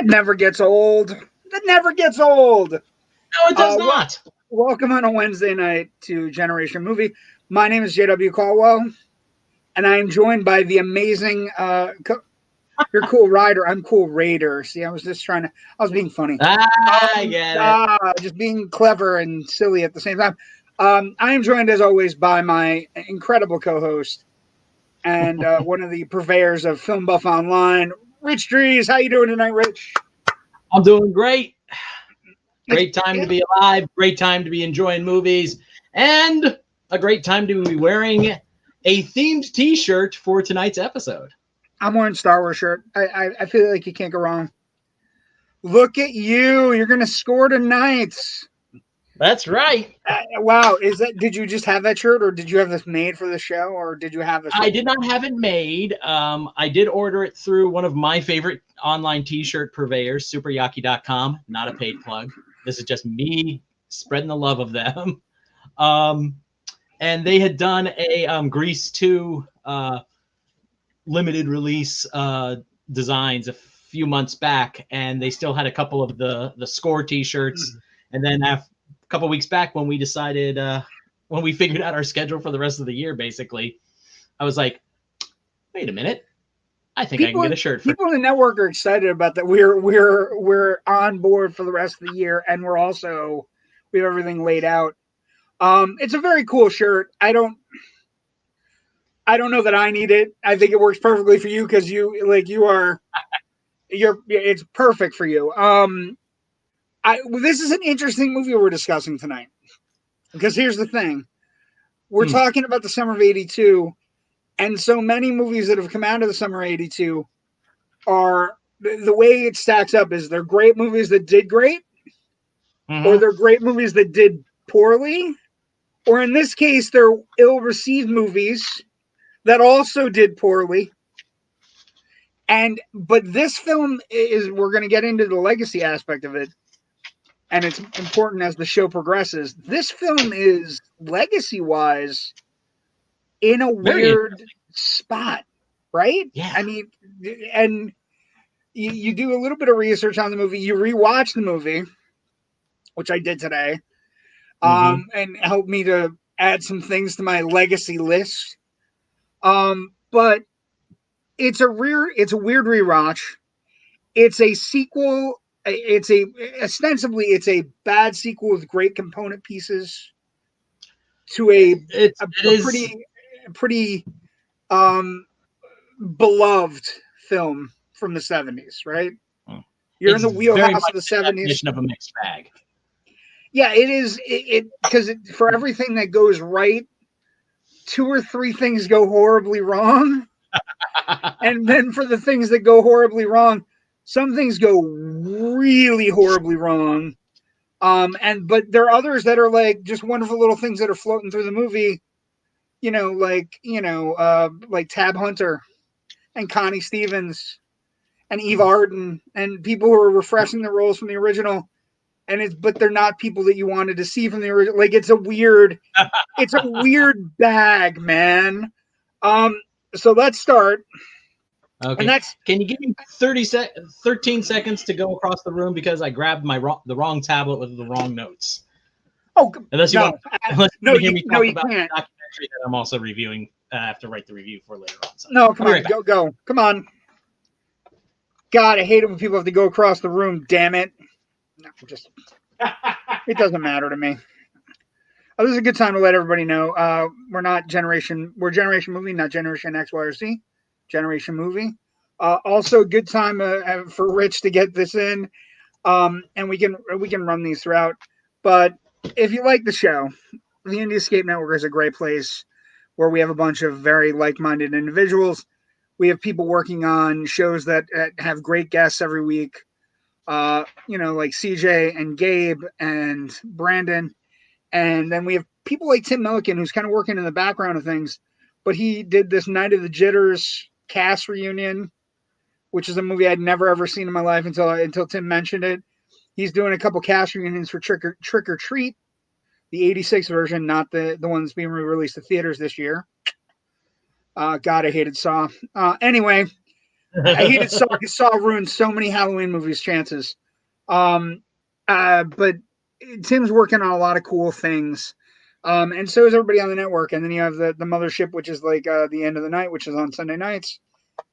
That never gets old. That never gets old. No, it does not. Welcome on a Wednesday night to Generation Movie. My name is J.W. Colwell, and I am joined by the amazing, you're cool Ryder, I'm cool Raider. See, I was being funny. I get it. Just being clever and silly at the same time. I am joined, as always, by my incredible co-host and one of the purveyors of FilmBuff Online, Rich Drees. How you doing tonight, Rich? I'm doing great. Great time to be alive. Great time to be enjoying movies. And a great time to be wearing a themed T-shirt for tonight's episode. I'm wearing Star Wars shirt. I feel like you can't go wrong. Look at you. You're going to score tonight. That's right. Wow. Did you just have that shirt, or did you have this made for the show, or did you have this? I did not have it made. I did order it through one of my favorite online T-shirt purveyors, superyaki.com. Not a paid plug. This is just me spreading the love of them. And they had done a Grease 2 limited release designs a few months back, and they still had a couple of the score T-shirts. And then a couple weeks back, when we decided, when we figured out our schedule for the rest of the year, basically, I was like, wait a minute. I think I can get a shirt. People in the network are excited about that. We're on board for the rest of the year, and we have everything laid out. It's a very cool shirt. I don't know that I need it. I think it works perfectly for you because it's perfect for you. This is an interesting movie we're discussing tonight, because here's the thing. We're talking about the summer of 82, and so many movies that have come out of the summer of 82 are, the way it stacks up is they're great movies that did great, or they're great movies that did poorly, or in this case, they're ill-received movies that also did poorly. But this film we're going to get into the legacy aspect of it, and it's important as the show progresses. This film is, legacy-wise, in a weird spot, right? Yeah. I mean, and you do a little bit of research on the movie. You rewatch the movie, which I did today, and helped me to add some things to my legacy list. But it's a weird rewatch. It's a sequel. Ostensibly it's a bad sequel with great component pieces to a pretty beloved film from the 70s, right? You're in the wheelhouse of the 70s. Of a mixed bag. Yeah, it is. Because for everything that goes right, 2 or 3 things go horribly wrong. And then for the things that go horribly wrong, some things go really horribly wrong. But there are others that are like just wonderful little things that are floating through the movie, like Tab Hunter and Connie Stevens and Eve Arden and people who are refreshing the roles from the original. but they're not people that you wanted to see from the original. Like it's a weird bag, man. So let's start. Okay. Can you give me 13 seconds to go across the room because I grabbed the wrong tablet with the wrong notes. Oh, unless you no, want to hear me talk about can't. the documentary that I'm also reviewing. I have to write the review for later on. So no, come on, right go. Come on. God, I hate it when people have to go across the room. Damn it. No, it doesn't matter to me. This is a good time to let everybody know. We're Generation Movie, not Generation X, Y, or Z. Generation Movie. Also, good time for Rich to get this in, and we can run these throughout. But if you like the show, the Indie Escape Network is a great place where we have a bunch of very like-minded individuals. We have people working on shows that have great guests every week. Like CJ and Gabe and Brandon. And then we have people like Tim Milliken, who's kind of working in the background of things. But he did this Night of the Jitters cast reunion, which is a movie I'd never, ever seen in my life until Tim mentioned it. He's doing a couple cast reunions for Trick or Treat, the 86 version, not the one that's being re-released to theaters this year. God, I hated Saw. Anyway, I hated Saw because Saw ruined so many Halloween movies' chances. But Tim's working on a lot of cool things. And so is everybody on the network. And then you have the Mothership, which is like the end of the night, which is on Sunday nights,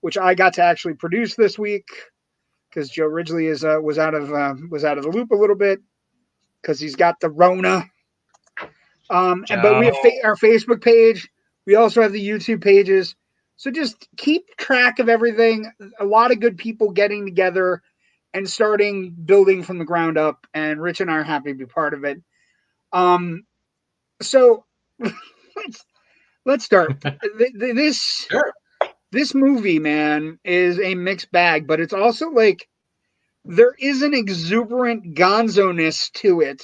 which I got to actually produce this week because Joe Ridgely was out of the loop a little bit because he's got the Rona. But we have our Facebook page. We also have the YouTube pages. So just keep track of everything. A lot of good people getting together and starting building from the ground up. And Rich and I are happy to be part of it. So let's start. This movie, man, is a mixed bag, but it's also like there is an exuberant gonzo-ness to it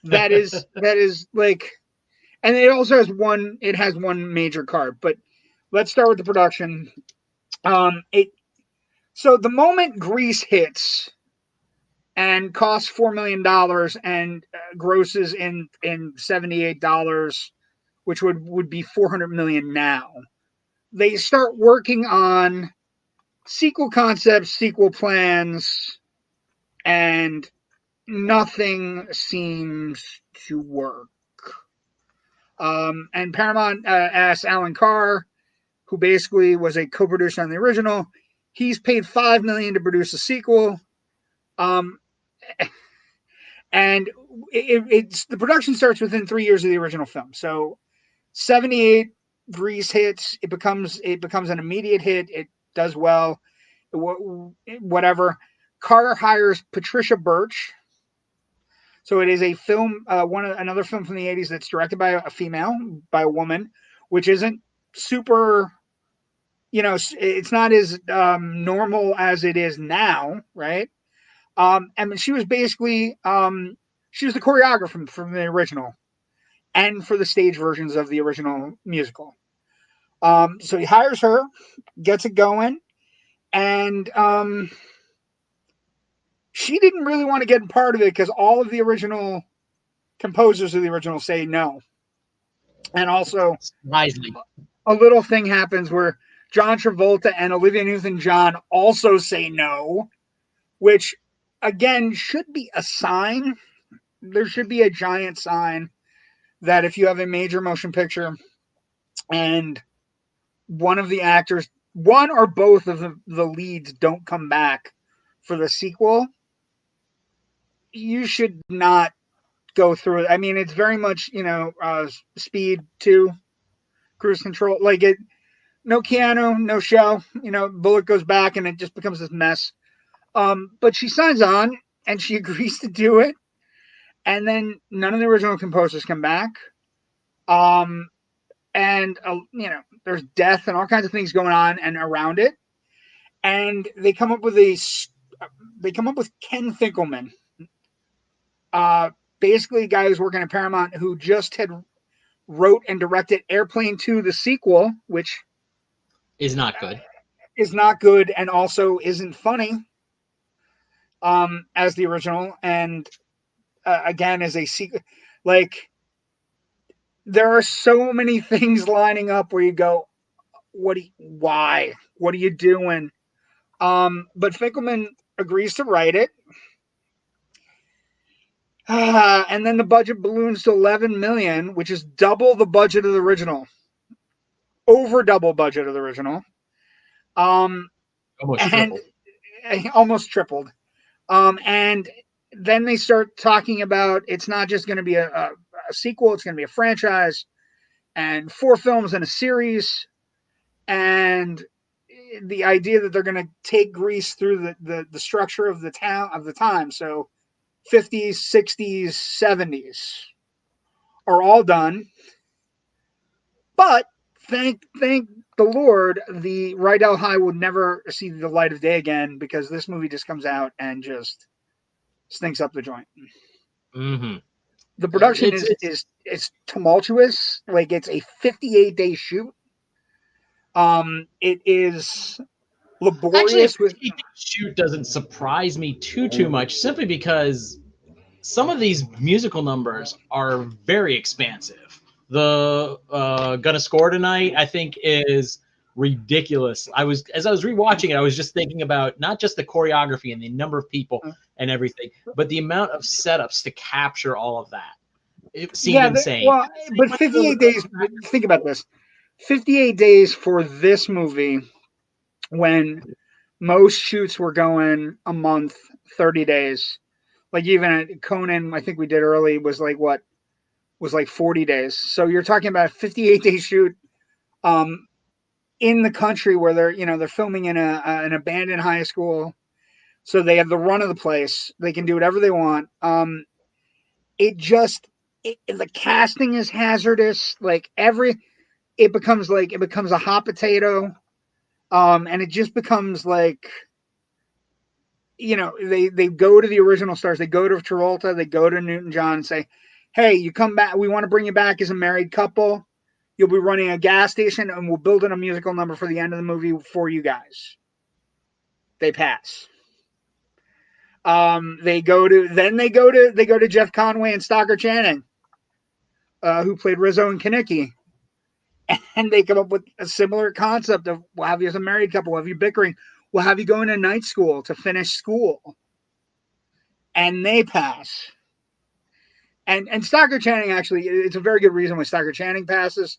that is like, and it also has one major card. But let's start with the production. So the moment Grease hits and costs $4 million and grosses in $78, which would be $400 million now, they start working on sequel concepts, sequel plans, and nothing seems to work. And Paramount asked Alan Carr, who basically was a co-producer on the original. He's paid $5 million to produce a sequel. And it's the production starts within 3 years of the original film. So 78, Grease hits. It becomes an immediate hit. It does well. Whatever. Carter hires Patricia Birch. So it is a film, another film from the 80s that's directed by a female, by a woman, which isn't super, it's not as normal as it is now, right? And she was basically, she was the choreographer from the original and for the stage versions of the original musical. So he hires her, gets it going, and she didn't really want to get part of it because all of the original composers of the original say no. And also, wisely, a little thing happens where John Travolta and Olivia Newton-John also say no, which, again, should be a sign. There should be a giant sign that if you have a major motion picture and one of the actors, one or both of the leads don't come back for the sequel, you should not go through it. I mean, it's very much, Speed 2, Cruise Control. Like it, no Keanu, no show. Bullet goes back and it just becomes this mess. But she signs on and she agrees to do it. And then none of the original composers come back. And there's death and all kinds of things going on and around it. And they come up with Ken Finkelman, basically a guy who's working at Paramount who just had wrote and directed Airplane 2, the sequel, which is not good. Is not good and also isn't funny. as the original, and again as a sequel. Like, there are so many things lining up where you go, why? What are you doing? But Finkelman agrees to write it. And then the budget balloons to 11 million, which is double the budget of the original. Over double budget of the original. Almost And tripled. almost tripled. And then they start talking about it's not just going to be a sequel, it's going to be a franchise and 4 films in a series. And the idea that they're going to take Greece through the structure of the town of the time. So 50s, 60s, 70s are all done. But thank the Lord, the Rydell High would never see the light of day again, because this movie just comes out and just stinks up the joint. Mm-hmm. The production is tumultuous. Like, it's a 58-day shoot. It is laborious. Actually, a shoot doesn't surprise me too much, simply because some of these musical numbers are very expansive. The Gonna Score Tonight, I think, is ridiculous. As I was rewatching it, I was just thinking about not just the choreography and the number of people and everything, but the amount of setups to capture all of that. It seemed insane. Well, but 58 days, think about this. 58 days for this movie, when most shoots were going a month, 30 days. Like, even at Conan, I think we did early, was like 40 days. So you're talking about a 58-day shoot in the country where they're filming in an abandoned high school. So they have the run of the place. They can do whatever they want. The casting is hazardous. Like, it becomes a hot potato. And it just becomes like, they go to the original stars. They go to Travolta, they go to Newton-John and say, hey, you come back. We want to bring you back as a married couple. You'll be running a gas station, and we'll build in a musical number for the end of the movie for you guys. They pass. They go to Jeff Conway and Stockard Channing, who played Rizzo and Kaneki. And they come up with a similar concept of, we'll have you as a married couple, we'll have you bickering, we'll have you going to night school to finish school. And they pass. And Stockard Channing, actually, it's a very good reason why Stockard Channing passes.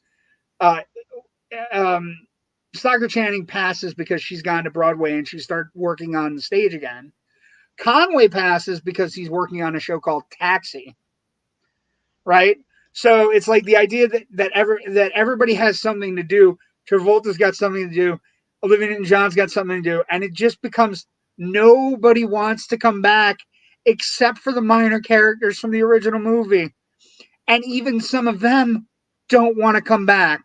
Stockard Channing passes because she's gone to Broadway and she started working on the stage again. Conway passes because he's working on a show called Taxi. Right? So it's like the idea that everybody has something to do. Travolta's got something to do. Olivia Newton-John's got something to do. And it just becomes nobody wants to come back except for the minor characters from the original movie. And even some of them don't want to come back.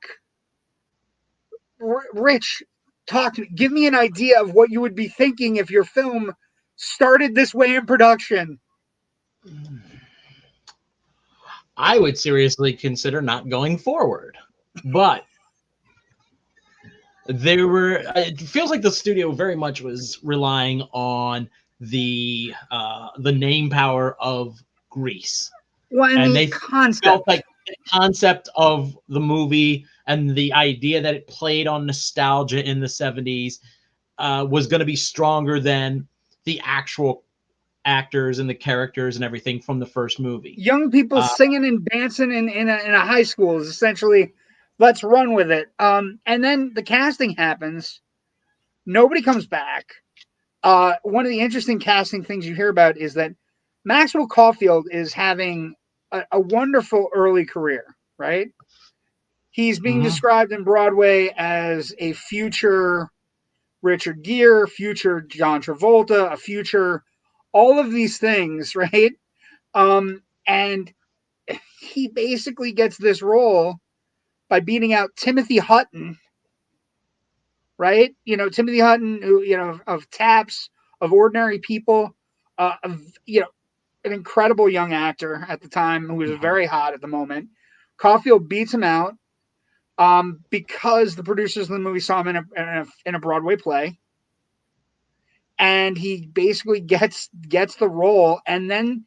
Rich, talk to me. Give me an idea of what you would be thinking if your film started this way in production. I would seriously consider not going forward. But it feels like the studio very much was relying on the name power of Grease. Well, and they felt like the concept of the movie and the idea that it played on nostalgia in the 70s was going to be stronger than the actual actors and the characters and everything from the first movie. Young people singing and dancing in a high school is essentially, let's run with it. And then the casting happens. Nobody comes back. One of the interesting casting things you hear about is that Maxwel Caulfield is having a wonderful early career, right? He's being described in Broadway as a future Richard Gere, future John Travolta, a future all of these things, right? And he basically gets this role by beating out Timothy Hutton, right? Timothy Hutton, who, of Taps, of Ordinary People, an incredible young actor at the time who was very hot at the moment. Caulfield beats him out because the producers of the movie saw him in a Broadway play. and he basically gets the role. And then,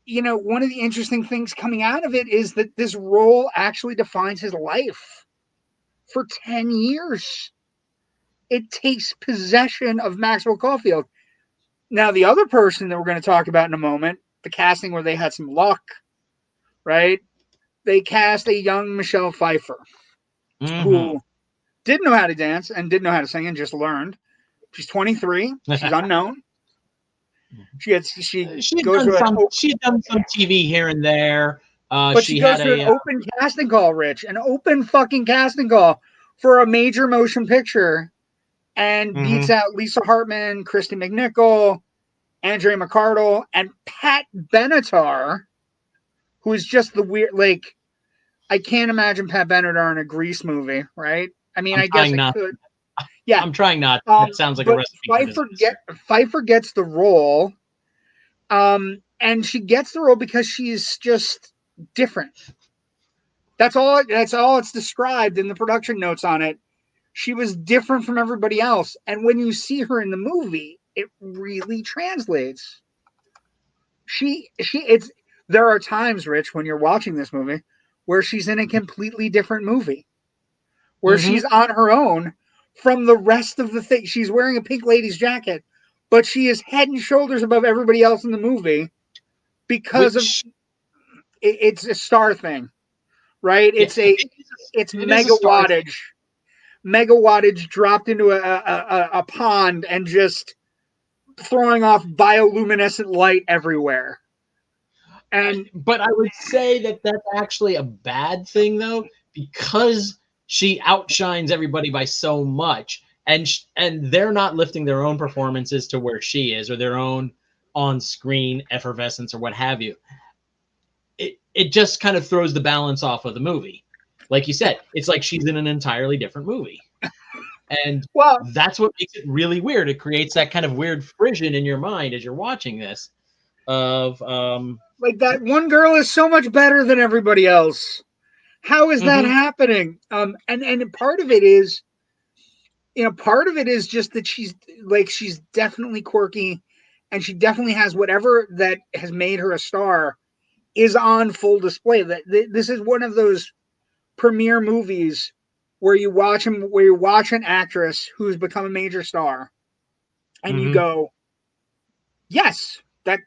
one of the interesting things coming out of it is that this role actually defines his life for 10 years. It takes possession of Maxwel Caulfield. Now, the other person that we're going to talk about in a moment, the casting where they had some luck, right? They cast a young Michelle Pfeiffer who didn't know how to dance and didn't know how to sing and just learned. She's 23. She's unknown. She's done some TV here and there. But she goes to an open casting call, Rich, an open fucking casting call for a major motion picture, and beats out Lisa Hartman, Christy McNichol, Andrea McArdle, and Pat Benatar, who is just the weird, like, I can't imagine Pat Benatar in a Grease movie, right? I mean, I guess I could. Yeah, I'm trying not. It sounds like a recipe. Pfeiffer gets the role, and she gets the role because she's just different. That's all it's described in the production notes on it. She was different from everybody else, and when you see her in the movie, it really translates. There are times, Rich, when you're watching this movie where she's in a completely different movie, where she's on her own from the rest of the thing. She's wearing a pink lady's jacket, but she is head and shoulders above everybody else in the movie because it's a star thing, right? It's mega wattage dropped into a pond and just throwing off bioluminescent light everywhere. But I would say that that's actually a bad thing, though, because she outshines everybody by so much, and they're not lifting their own performances to where she is, or their own on-screen effervescence, or what have you. It just kind of throws the balance off of the movie. Like you said, it's like she's in an entirely different movie. And that's what makes it really weird. It creates that kind of weird frisson in your mind as you're watching this of like that one girl is so much better than everybody else. How is that happening? And part of it is, just that she's definitely quirky, and she definitely has whatever that has made her a star is on full display. That this is one of those premiere movies where you watch an actress who's become a major star, and you go, yes, that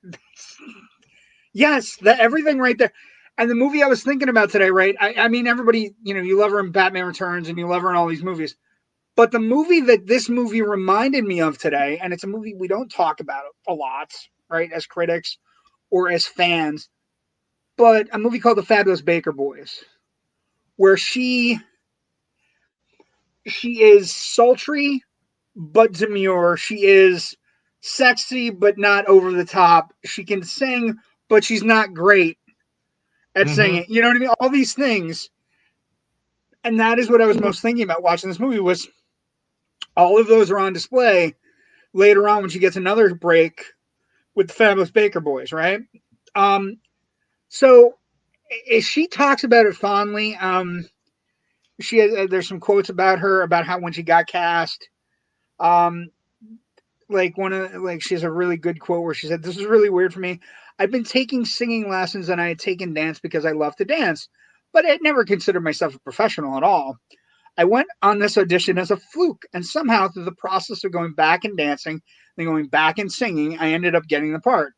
everything right there. And the movie I was thinking about today, right? I mean, everybody, you love her in Batman Returns and you love her in all these movies. But the movie that this movie reminded me of today, and it's a movie we don't talk about a lot, right, as critics or as fans, but a movie called The Fabulous Baker Boys, where she is sultry but demure. She is sexy but not over the top. She can sing, but she's not great at singing. You know what I mean? All these things. And that is what I was most thinking about watching this movie, was all of those are on display later on when she gets another break with the Fabulous Baker Boys, right? So she talks about it fondly. There's some quotes about her, about how when she got cast, she has a really good quote where she said, "This is really weird for me. I've been taking singing lessons and I had taken dance because I love to dance, but I had never considered myself a professional at all. I went on this audition as a fluke, and somehow through the process of going back and dancing, then going back and singing, I ended up getting the part.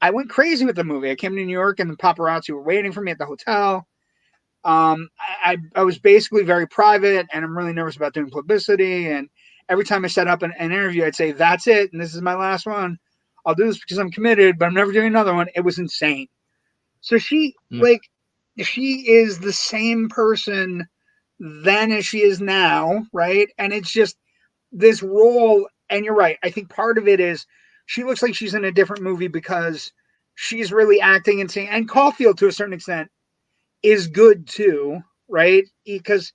I went crazy with the movie. I came to New York and the paparazzi were waiting for me at the hotel. I was basically very private, and I'm really nervous about doing publicity. And every time I set up an interview, I'd say, that's it, and this is my last one. I'll do this because I'm committed, but I'm never doing another one." It was insane. So she is the same person then as she is now, right? And it's just this role, and you're right. I think part of it is she looks like she's in a different movie because she's really acting and singing. And Caulfield, to a certain extent, is good too, right? Because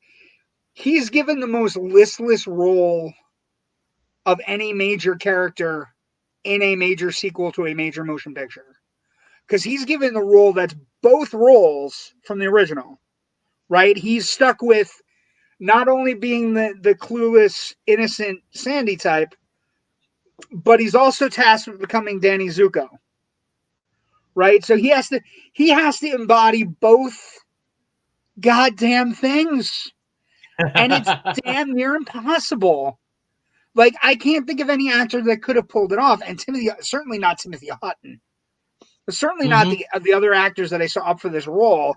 he's given the most listless role of any major character in a major sequel to a major motion picture. Because he's given the role that's both roles from the original, right? He's stuck with not only being the clueless, innocent Sandy type, but he's also tasked with becoming Danny Zuko. Right? So he has to embody both goddamn things. And it's damn near impossible. Like, I can't think of any actor that could have pulled it off. And certainly not Timothy Hutton. But certainly not the other actors that I saw up for this role.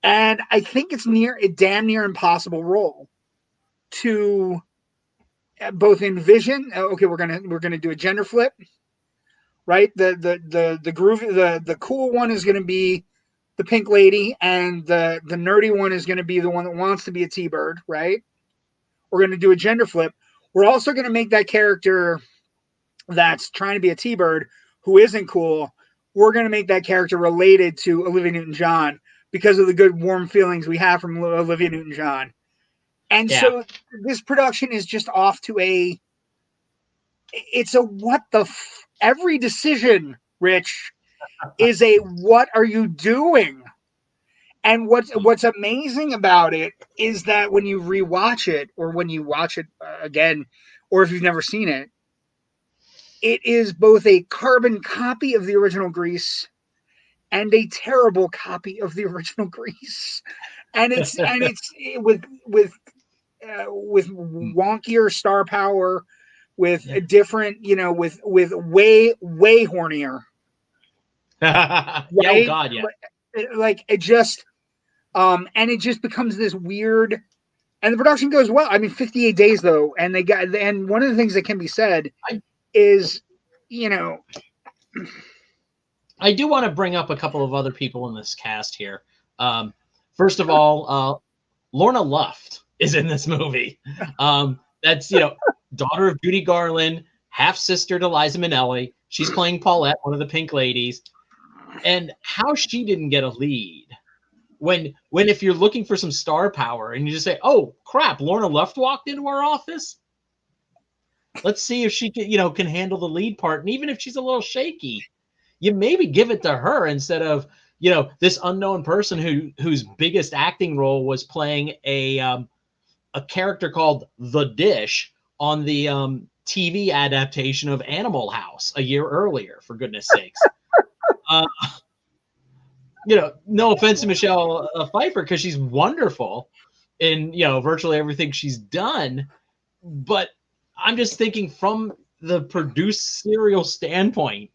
And I think it's a damn near impossible role to both envision. Okay, we're gonna do a gender flip, right? The cool one is gonna be the pink lady, and the nerdy one is gonna be the one that wants to be a T-bird, right? We're gonna do a gender flip. We're also gonna make that character that's trying to be a T-bird who isn't cool. We're gonna make that character related to Olivia Newton-John because of the good warm feelings we have from Olivia Newton-John. And so this production is just off to it's a what the every decision, Rich, is a what are you doing? And what's amazing about it is that when you rewatch it, or when you watch it again, or if you've never seen it, it is both a carbon copy of the original Grease and a terrible copy of the original Grease. And it's with wonkier star power, with a different, with way hornier. Right? Oh God, yeah. Like it just, and it just becomes this weird. And the production goes well. I mean, 58 days though, and one of the things that can be said is, I do want to bring up a couple of other people in this cast here. First of all, Lorna Luft is in this movie. That's, daughter of Judy Garland, half sister to Liza Minnelli. She's playing Paulette, one of the pink ladies. And how she didn't get a lead when if you're looking for some star power and you just say, oh crap, Lorna Luft walked into our office. Let's see if she can, can handle the lead part. And even if she's a little shaky, you maybe give it to her instead of, this unknown person whose biggest acting role was playing a character called The Dish on the TV adaptation of Animal House a year earlier, for goodness sakes. No offense to Michelle Pfeiffer, because she's wonderful in, virtually everything she's done. But I'm just thinking from the produced serial standpoint,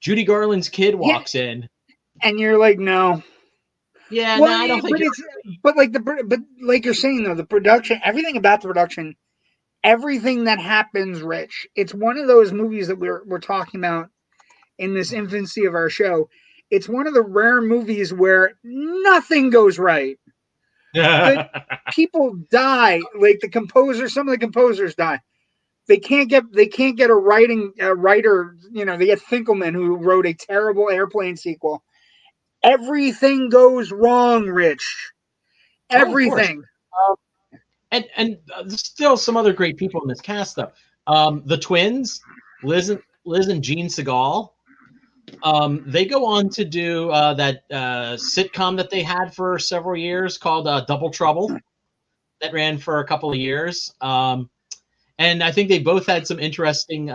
Judy Garland's kid walks in. And you're like, no. Yeah, well, no, I don't think but like you're saying though, the production, everything about the production, everything that happens, Rich, it's one of those movies that we're talking about in this infancy of our show. It's one of the rare movies where nothing goes right. People die. Like some of the composers die. They can't get a writer. They get Finkelman, who wrote a terrible Airplane sequel. Everything goes wrong, Rich. Everything. And still some other great people in this cast, though. The twins, Liz and Gene Segal. They go on to do that sitcom that they had for several years called Double Trouble, that ran for a couple of years. And I think they both had some interesting.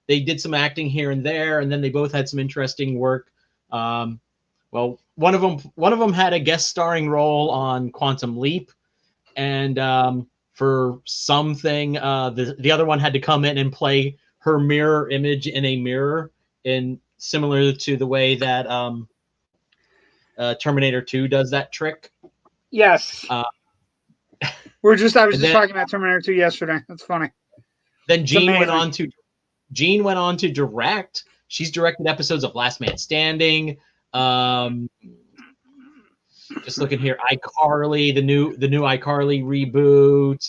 They did some acting here and there, and then they both had some interesting work. Well, one of them had a guest starring role on Quantum Leap, and for something, the other one had to come in and play her mirror image in a mirror, in similar to the way that Terminator 2 does that trick. Yes. I was just talking about Terminator 2 yesterday. That's funny. Then Gene went on to direct. She's directed episodes of Last Man Standing. Just looking here, iCarly, the new iCarly reboot,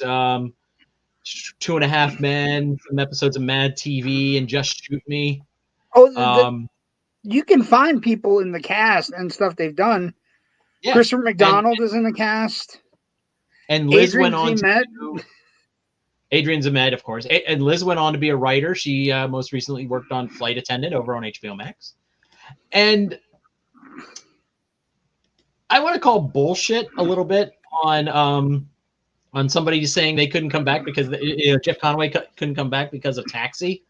2.5 Men, some episodes of Mad TV, and Just Shoot Me. You can find people in the cast and stuff they've done. Yeah. Christopher McDonald is in the cast. And Liz went on to Adrian Zemed, of course. And Liz went on to be a writer. She most recently worked on Flight Attendant over on HBO Max. And I want to call bullshit a little bit on somebody saying they couldn't come back because Jeff Conaway couldn't come back because of Taxi.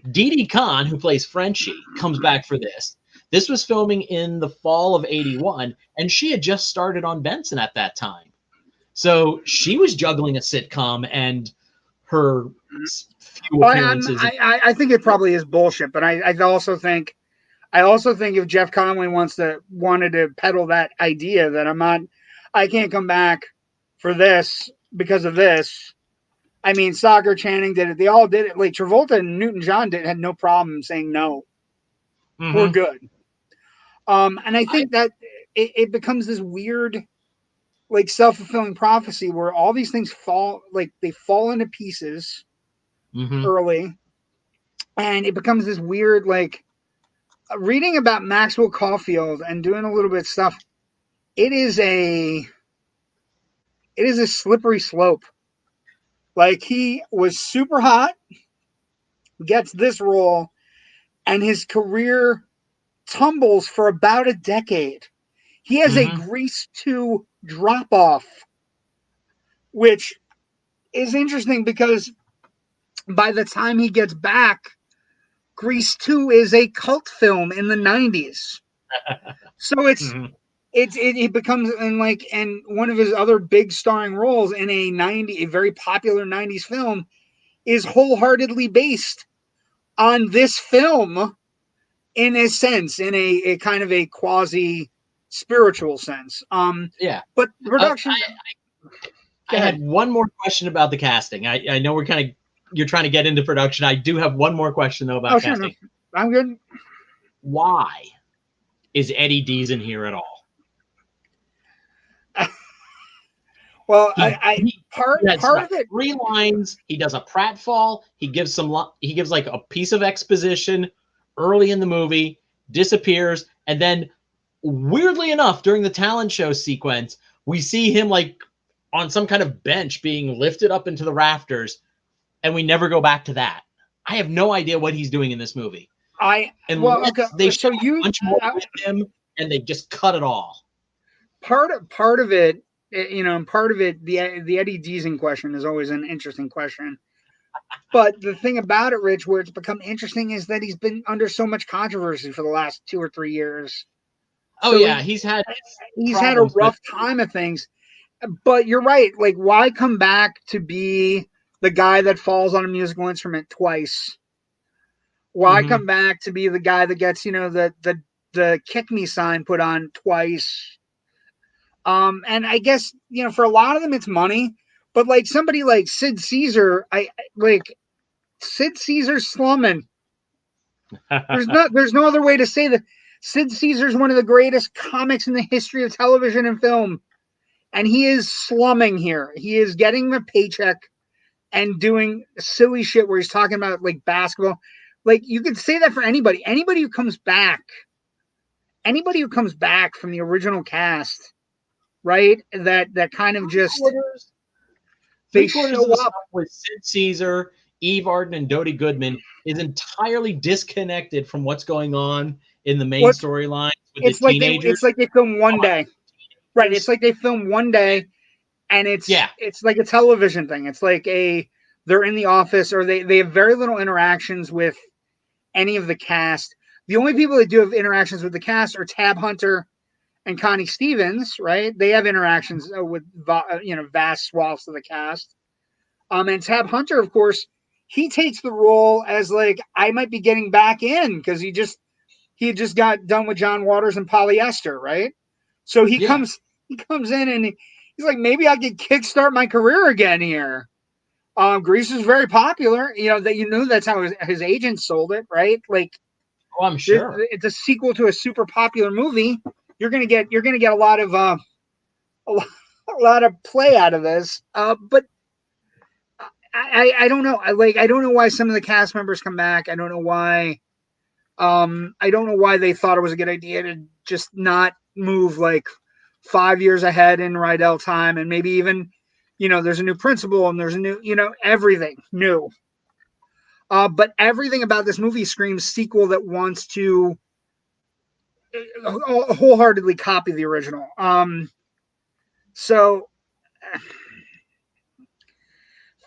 Didi Khan, who plays Frenchie, comes back for this. This was filming in the fall of '81, and she had just started on Benson at that time. So she was juggling a sitcom and her few appearances. I think it probably is bullshit, but I also think if Jeff Conway wanted to peddle that idea that I can't come back for this because of this. I mean, Soccer Channing did it. They all did it. Like Travolta and Newton-John had no problem saying no. We're good. And I think that it becomes this weird, like, self-fulfilling prophecy where all these things fall into pieces early, and it becomes this weird, like, reading about Maxwel Caulfield and doing a little bit of stuff. It is a slippery slope. Like, he was super hot, gets this role, and his career tumbles for about a decade. He has a Grease 2 drop-off, which is interesting because by the time he gets back, Grease 2 is a cult film in the 90s. So it becomes, and one of his other big starring roles in a very popular 90s film is wholeheartedly based on this film in a sense, in a kind of a quasi spiritual sense. But production. I had one more question about the casting. I know you're trying to get into production. I do have one more question though about casting. Sure, no. I'm good. Why is Eddie Dees in here at all? Well, part of it. 3 lines. He does a pratfall. He gives like a piece of exposition early in the movie, disappears, and then weirdly enough, during the talent show sequence, we see him like on some kind of bench being lifted up into the rafters, and we never go back to that. I have no idea what he's doing in this movie. They show a bunch more with him, and they just cut it all. Part of it, the Eddie Dees question is always an interesting question. But the thing about it, Rich, where it's become interesting is that he's been under so much controversy for the last 2 or 3 years. Oh, so yeah, he's had a rough time of things. But you're right. Like, why come back to be the guy that falls on a musical instrument twice? Why come back to be the guy that gets, the kick me sign put on twice? And I guess, for a lot of them, it's money. But like somebody like Sid Caesar, Sid Caesar's slumming. There's no other way to say that. Sid Caesar's one of the greatest comics in the history of television and film. And he is slumming here. He is getting the paycheck and doing silly shit where he's talking about like basketball. Like, you could say that for anybody. Anybody who comes back from the original cast, right? That kind of just they show up with Sid Caesar, Eve Arden, and Dodie Goodman is entirely disconnected from what's going on in the main storyline with the teenagers. It's like they film one day. Right. It's like they film one day, and it's like a television thing. It's like they're in the office, or they have very little interactions with any of the cast. The only people that do have interactions with the cast are Tab Hunter and Connie Stevens, right? They have interactions with vast swaths of the cast. And Tab Hunter, of course, he takes the role as like, I might be getting back in because he had just got done with John Waters and Polyester, right? So he comes in and he's like, maybe I could kickstart my career again here. Grease is very popular. That's how his agent sold it, right? Like, oh, I'm sure it's a sequel to a super popular movie. You're gonna get a lot of play out of this. But I don't know. I don't know why some of the cast members come back. I don't know why. I don't know why they thought it was a good idea to just not move like 5 years ahead in Rydell time, and maybe even, there's a new principal and there's a new, everything new. But everything about this movie screams sequel that wants to wholeheartedly copy the original.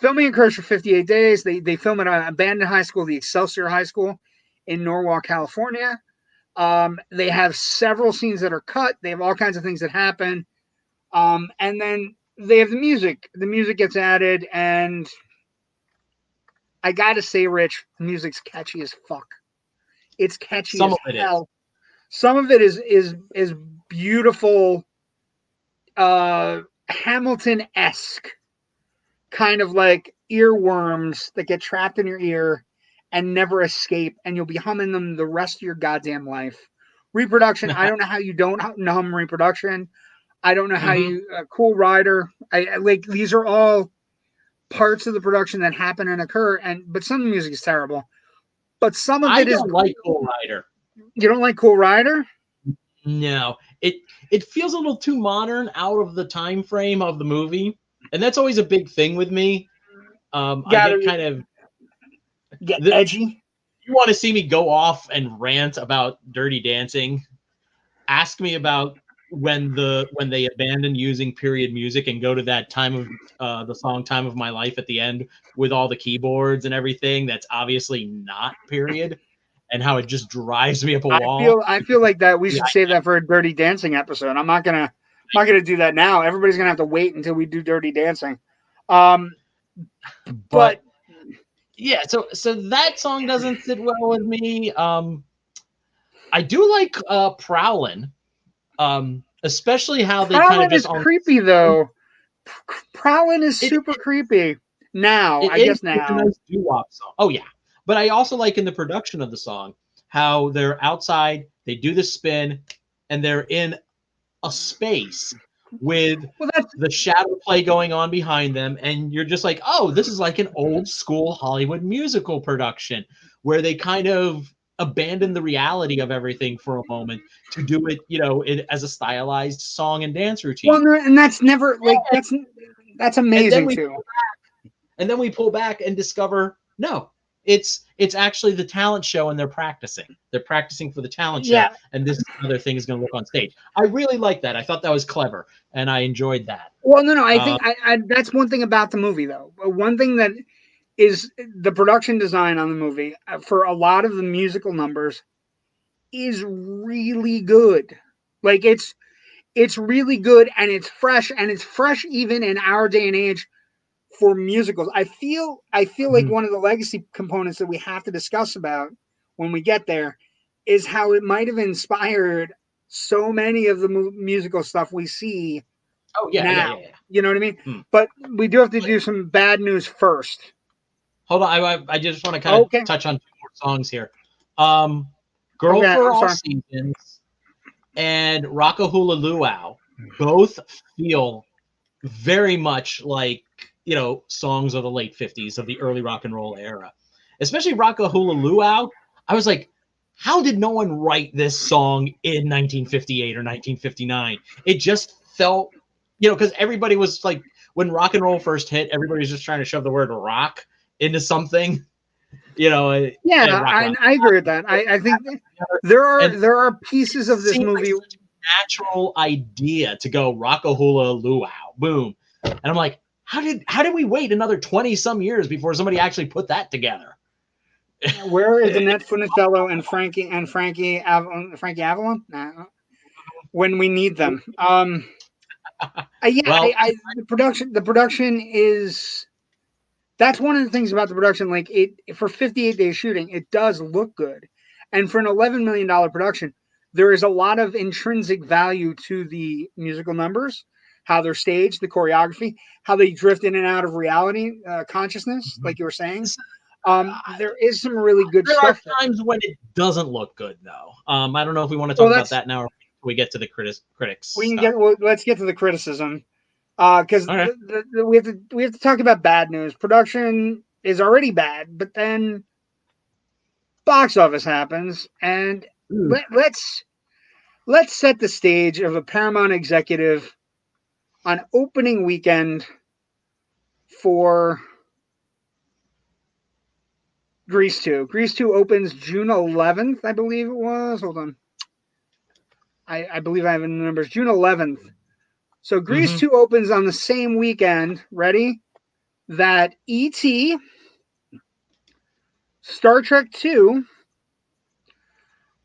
filming occurs for 58 days. They film at an abandoned high school, the Excelsior High School in Norwalk, California. They have several scenes that are cut. They have all kinds of things that happen. And then they have the music. The music gets added, and I gotta say, Rich, the music's catchy as fuck. It's catchy as hell. Some of it is beautiful, Hamilton-esque, kind of like earworms that get trapped in your ear and never escape, and you'll be humming them the rest of your goddamn life. Reproduction, I don't know how you don't hum Reproduction. I don't know how you Cool Rider. I like, these are all parts of the production that happen and occur, but some of the music is terrible. But some of it is. I don't like Cool Rider. You don't like Cool Rider? No, it feels a little too modern, out of the time frame of the movie, and that's always a big thing with me. I get kind of edgy. You want to see me go off and rant about Dirty Dancing? Ask me about when they abandon using period music and go to that time of the song "Time of My Life" at the end with all the keyboards and everything. That's obviously not period, and how it just drives me up a wall. I feel like that we should save that for a Dirty Dancing episode. I'm not gonna do that now. Everybody's gonna have to wait until we do Dirty Dancing. But yeah, so that song doesn't sit well with me. I do like Prowlin'. Especially how they kind of just creepy though. Prowlin' is super creepy. Now, I guess now. It's a nice doo-wop song. Oh yeah, but I also like in the production of the song how they're outside, they do the spin, and they're in a space with the shadow play going on behind them, and you're just like, oh, this is like an old school Hollywood musical production where they kind of abandon the reality of everything for a moment to do it, as a stylized song and dance routine. Well, and that's never like that's amazing too. And then we pull back and discover no, it's actually the talent show, and they're practicing. They're practicing for the talent show, and this is how their thing is going to look on stage. I really like that. I thought that was clever, and I enjoyed that. Well, no, I think that's one thing about the movie, though. One thing that is the production design on the movie for a lot of the musical numbers is really good. Like it's really good, and it's fresh even in our day and age for musicals. I feel like one of the legacy components that we have to discuss about when we get there is how it might have inspired so many of the musical stuff we see now. Yeah. You know what I mean? But we do have to do some bad news first. Hold on, I just want to kind of touch on 2 more songs here. Girl for All Seasons and Rock-a-Hula Luau both feel very much like, songs of the late 50s, of the early rock and roll era. Especially Rock-a-Hula Luau. I was like, how did no one write this song in 1958 or 1959? It just felt, because everybody was like, when rock and roll first hit, everybody was just trying to shove the word rock into something, I agree with that. I think there are pieces of this movie. Like such a natural idea to go Rock-a-Hula Luau, boom, and I'm like, how did we wait another 20 some years before somebody actually put that together? Where is Annette Funicello and Frankie Avalon? Nah, when we need them. The production is. That's one of the things about the production. Like for 58 days shooting, it does look good, and for an $11 million production, there is a lot of intrinsic value to the musical numbers, how they're staged, the choreography, how they drift in and out of reality consciousness, like you were saying. There is some really good stuff. There are times when it doesn't look good, though. I don't know if we want to talk about that now, or we get to the critics. Let's get to the criticism. Because we have to talk about bad news. Production is already bad, but then box office happens, and let's set the stage of a Paramount executive on opening weekend for Grease 2. Grease 2 opens June 11th, I believe it was. Hold on, I believe I have the numbers. June 11th. So Grease 2 opens on the same weekend. Ready? that E.T., Star Trek 2,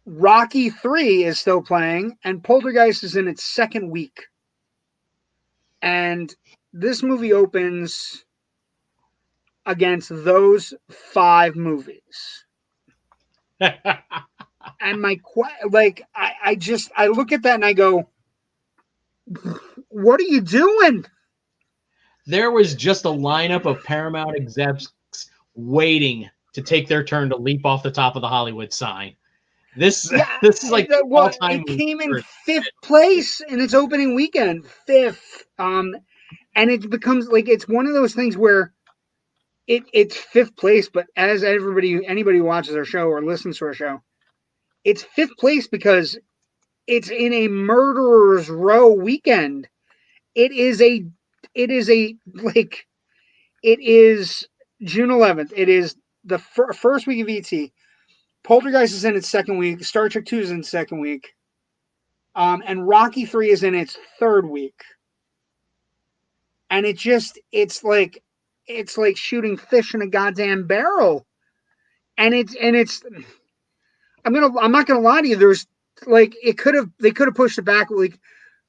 Rocky 3 is still playing, and Poltergeist is in its second week. And this movie opens against those 5 movies. And I look at that and I go, what are you doing? There was just a lineup of Paramount execs waiting to take their turn to leap off the top of the Hollywood sign. This is like it came in 5th place in its opening weekend. 5th. And it becomes like it's one of those things where it's 5th place, but as anybody who watches our show or listens to our show, it's 5th place because it's in a murderer's row weekend. It is June 11th. It is the first week of ET. Poltergeist is in its second week. Star Trek 2 is in its second week. And Rocky 3 is in its third week. And it's like shooting fish in a goddamn barrel. And I'm not gonna lie to you. There's like they could have pushed it back, like,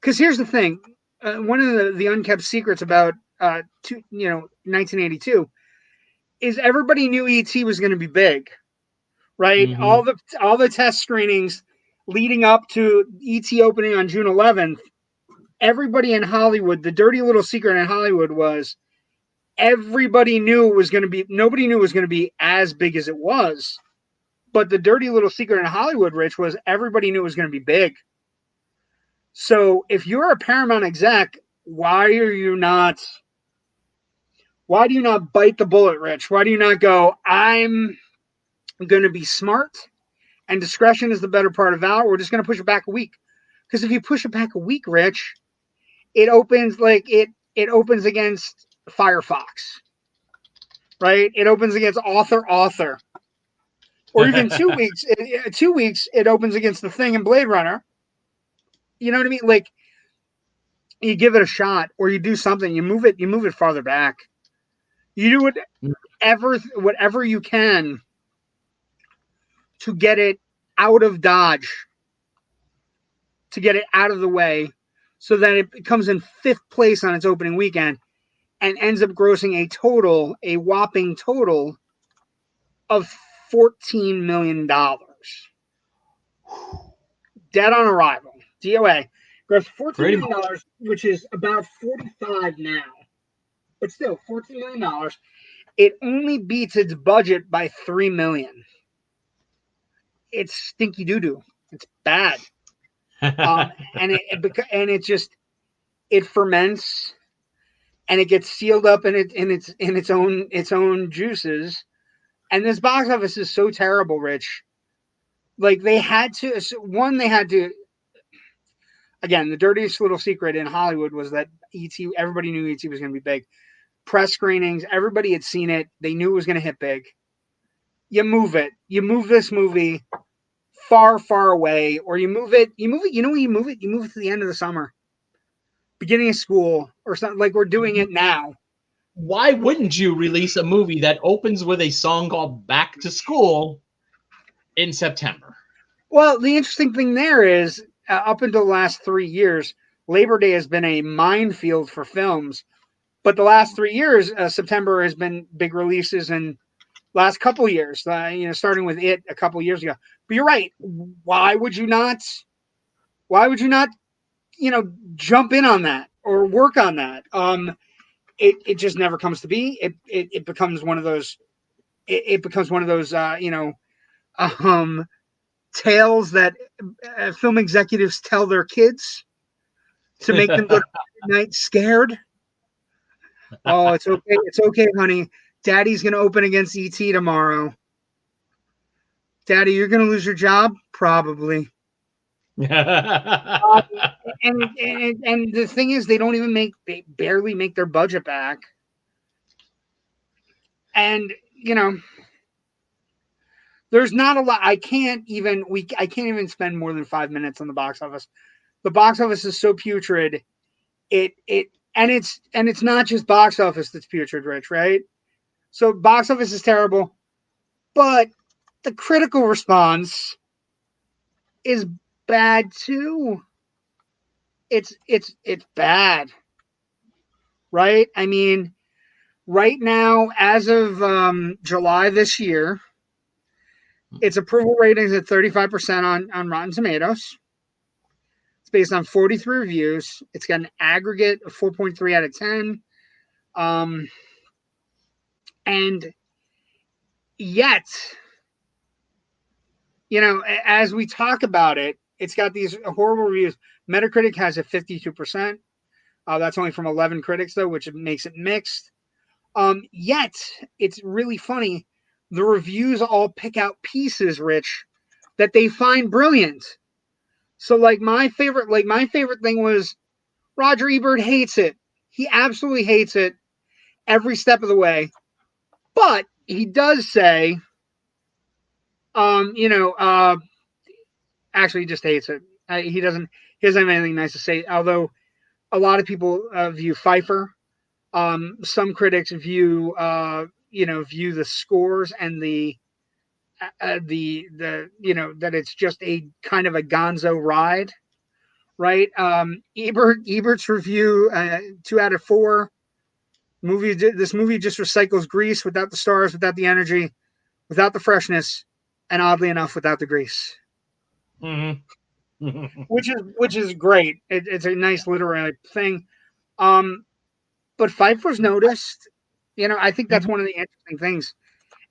because here's the thing. One of the unkept secrets about 1982 is everybody knew E.T. was going to be big, right? Mm-hmm. All the test screenings leading up to E.T. opening on June 11th, everybody in Hollywood, the dirty little secret in Hollywood was everybody knew it was going to be, nobody knew it was going to be as big as it was. But the dirty little secret in Hollywood, Rich, was everybody knew it was going to be big. So if you're a Paramount exec, why do you not bite the bullet, Rich? Why do you not go, I'm going to be smart and discretion is the better part of valor. We're just going to push it back a week. Because if you push it back a week, Rich, it opens against Firefox, right? It opens against author. Or even 2 weeks. 2 weeks, it opens against The Thing and Blade Runner. You know what I mean? Like, you give it a shot, or you do something. You move it farther back. You do whatever you can to get it out of Dodge, to get it out of the way, so that it comes in 5th place on its opening weekend and ends up grossing a whopping total of $14 million. Dead on Arrival, DOA, grossed $14 million, which is about 45 now. But still, $14 million. It only beats its budget by $3 million. It's stinky doo doo. It's bad. And it ferments, and it gets sealed up in its own juices. And this box office is so terrible, Rich. Like, they had to. Again, the dirtiest little secret in Hollywood was that E.T. Everybody knew E.T. was going to be big. Press screenings, everybody had seen it. They knew it was going to hit big. You move it. You move this movie far, far away, or you move it. You know where you move it? You move it to the end of the summer, beginning of school, or something, like we're doing it now. Why wouldn't you release a movie that opens with a song called Back to School in September? Well, the interesting thing there is, up until the last 3 years, Labor Day has been a minefield for films. But the last 3 years, September has been big releases, and last couple of years, starting with It a couple of years ago. But you're right. Why would you not, jump in on that or work on that? It just never comes to be. It becomes one of those. It becomes one of those. Tales that film executives tell their kids to make them go to bed at night scared. Oh, it's okay. It's okay, honey. Daddy's going to open against E.T. tomorrow. Daddy, you're going to lose your job? Probably. And the thing is, they barely make their budget back. And, there's not a lot. I can't even spend more than 5 minutes on the box office. The box office is so putrid. It and it's not just box office that's putrid, Rich, right? So box office is terrible, but the critical response is bad too. It's bad, right? I mean, right now, as of July this year, its approval rating is at 35% on Rotten Tomatoes. It's based on 43 reviews. It's got an aggregate of 4.3 out of 10. And yet, as we talk about it, it's got these horrible reviews. Metacritic has a 52%. That's only from 11 critics, though, which makes it mixed. Yet, it's really funny. The reviews all pick out pieces, Rich, that they find brilliant. So, my favorite thing was Roger Ebert hates it. He absolutely hates it every step of the way. But he does say, actually, he just hates it. He doesn't have anything nice to say. Although a lot of people view Pfeiffer. Some critics view the scores and the that it's just a kind of a gonzo ride, right? Ebert's review, 2 out of 4. This movie just recycles Grease without the stars, without the energy, without the freshness, and oddly enough, without the grease. Mm-hmm. which is great. It's a nice literary thing. But Pfeiffer's noticed. I think that's one of the interesting things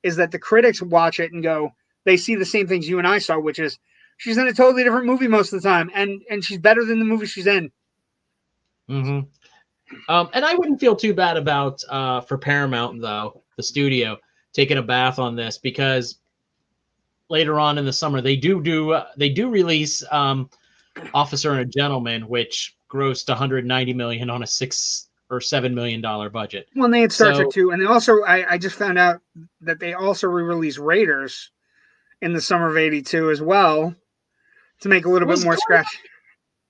is that the critics watch it and go, they see the same things you and I saw, which is she's in a totally different movie most of the time, and she's better than the movie she's in. Mm-hmm. And I wouldn't feel too bad about for Paramount, though, the studio, taking a bath on this, because later on in the summer they do release Officer and a Gentleman, which grossed $190 million on a $6 or $7 million budget. Well, they had Star Trek too, and they also I just found out that they also re-released Raiders in the summer of '82 as well to make a little bit more scratch.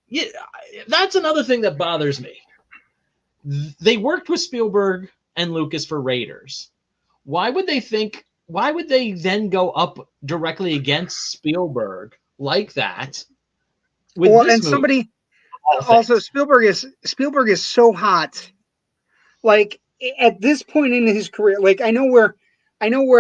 Yeah, that's another thing that bothers me. They worked with Spielberg and Lucas for Raiders. Why would they then go up directly against Spielberg like that? Somebody also Spielberg is so hot. Like at this point in his career, like I know we're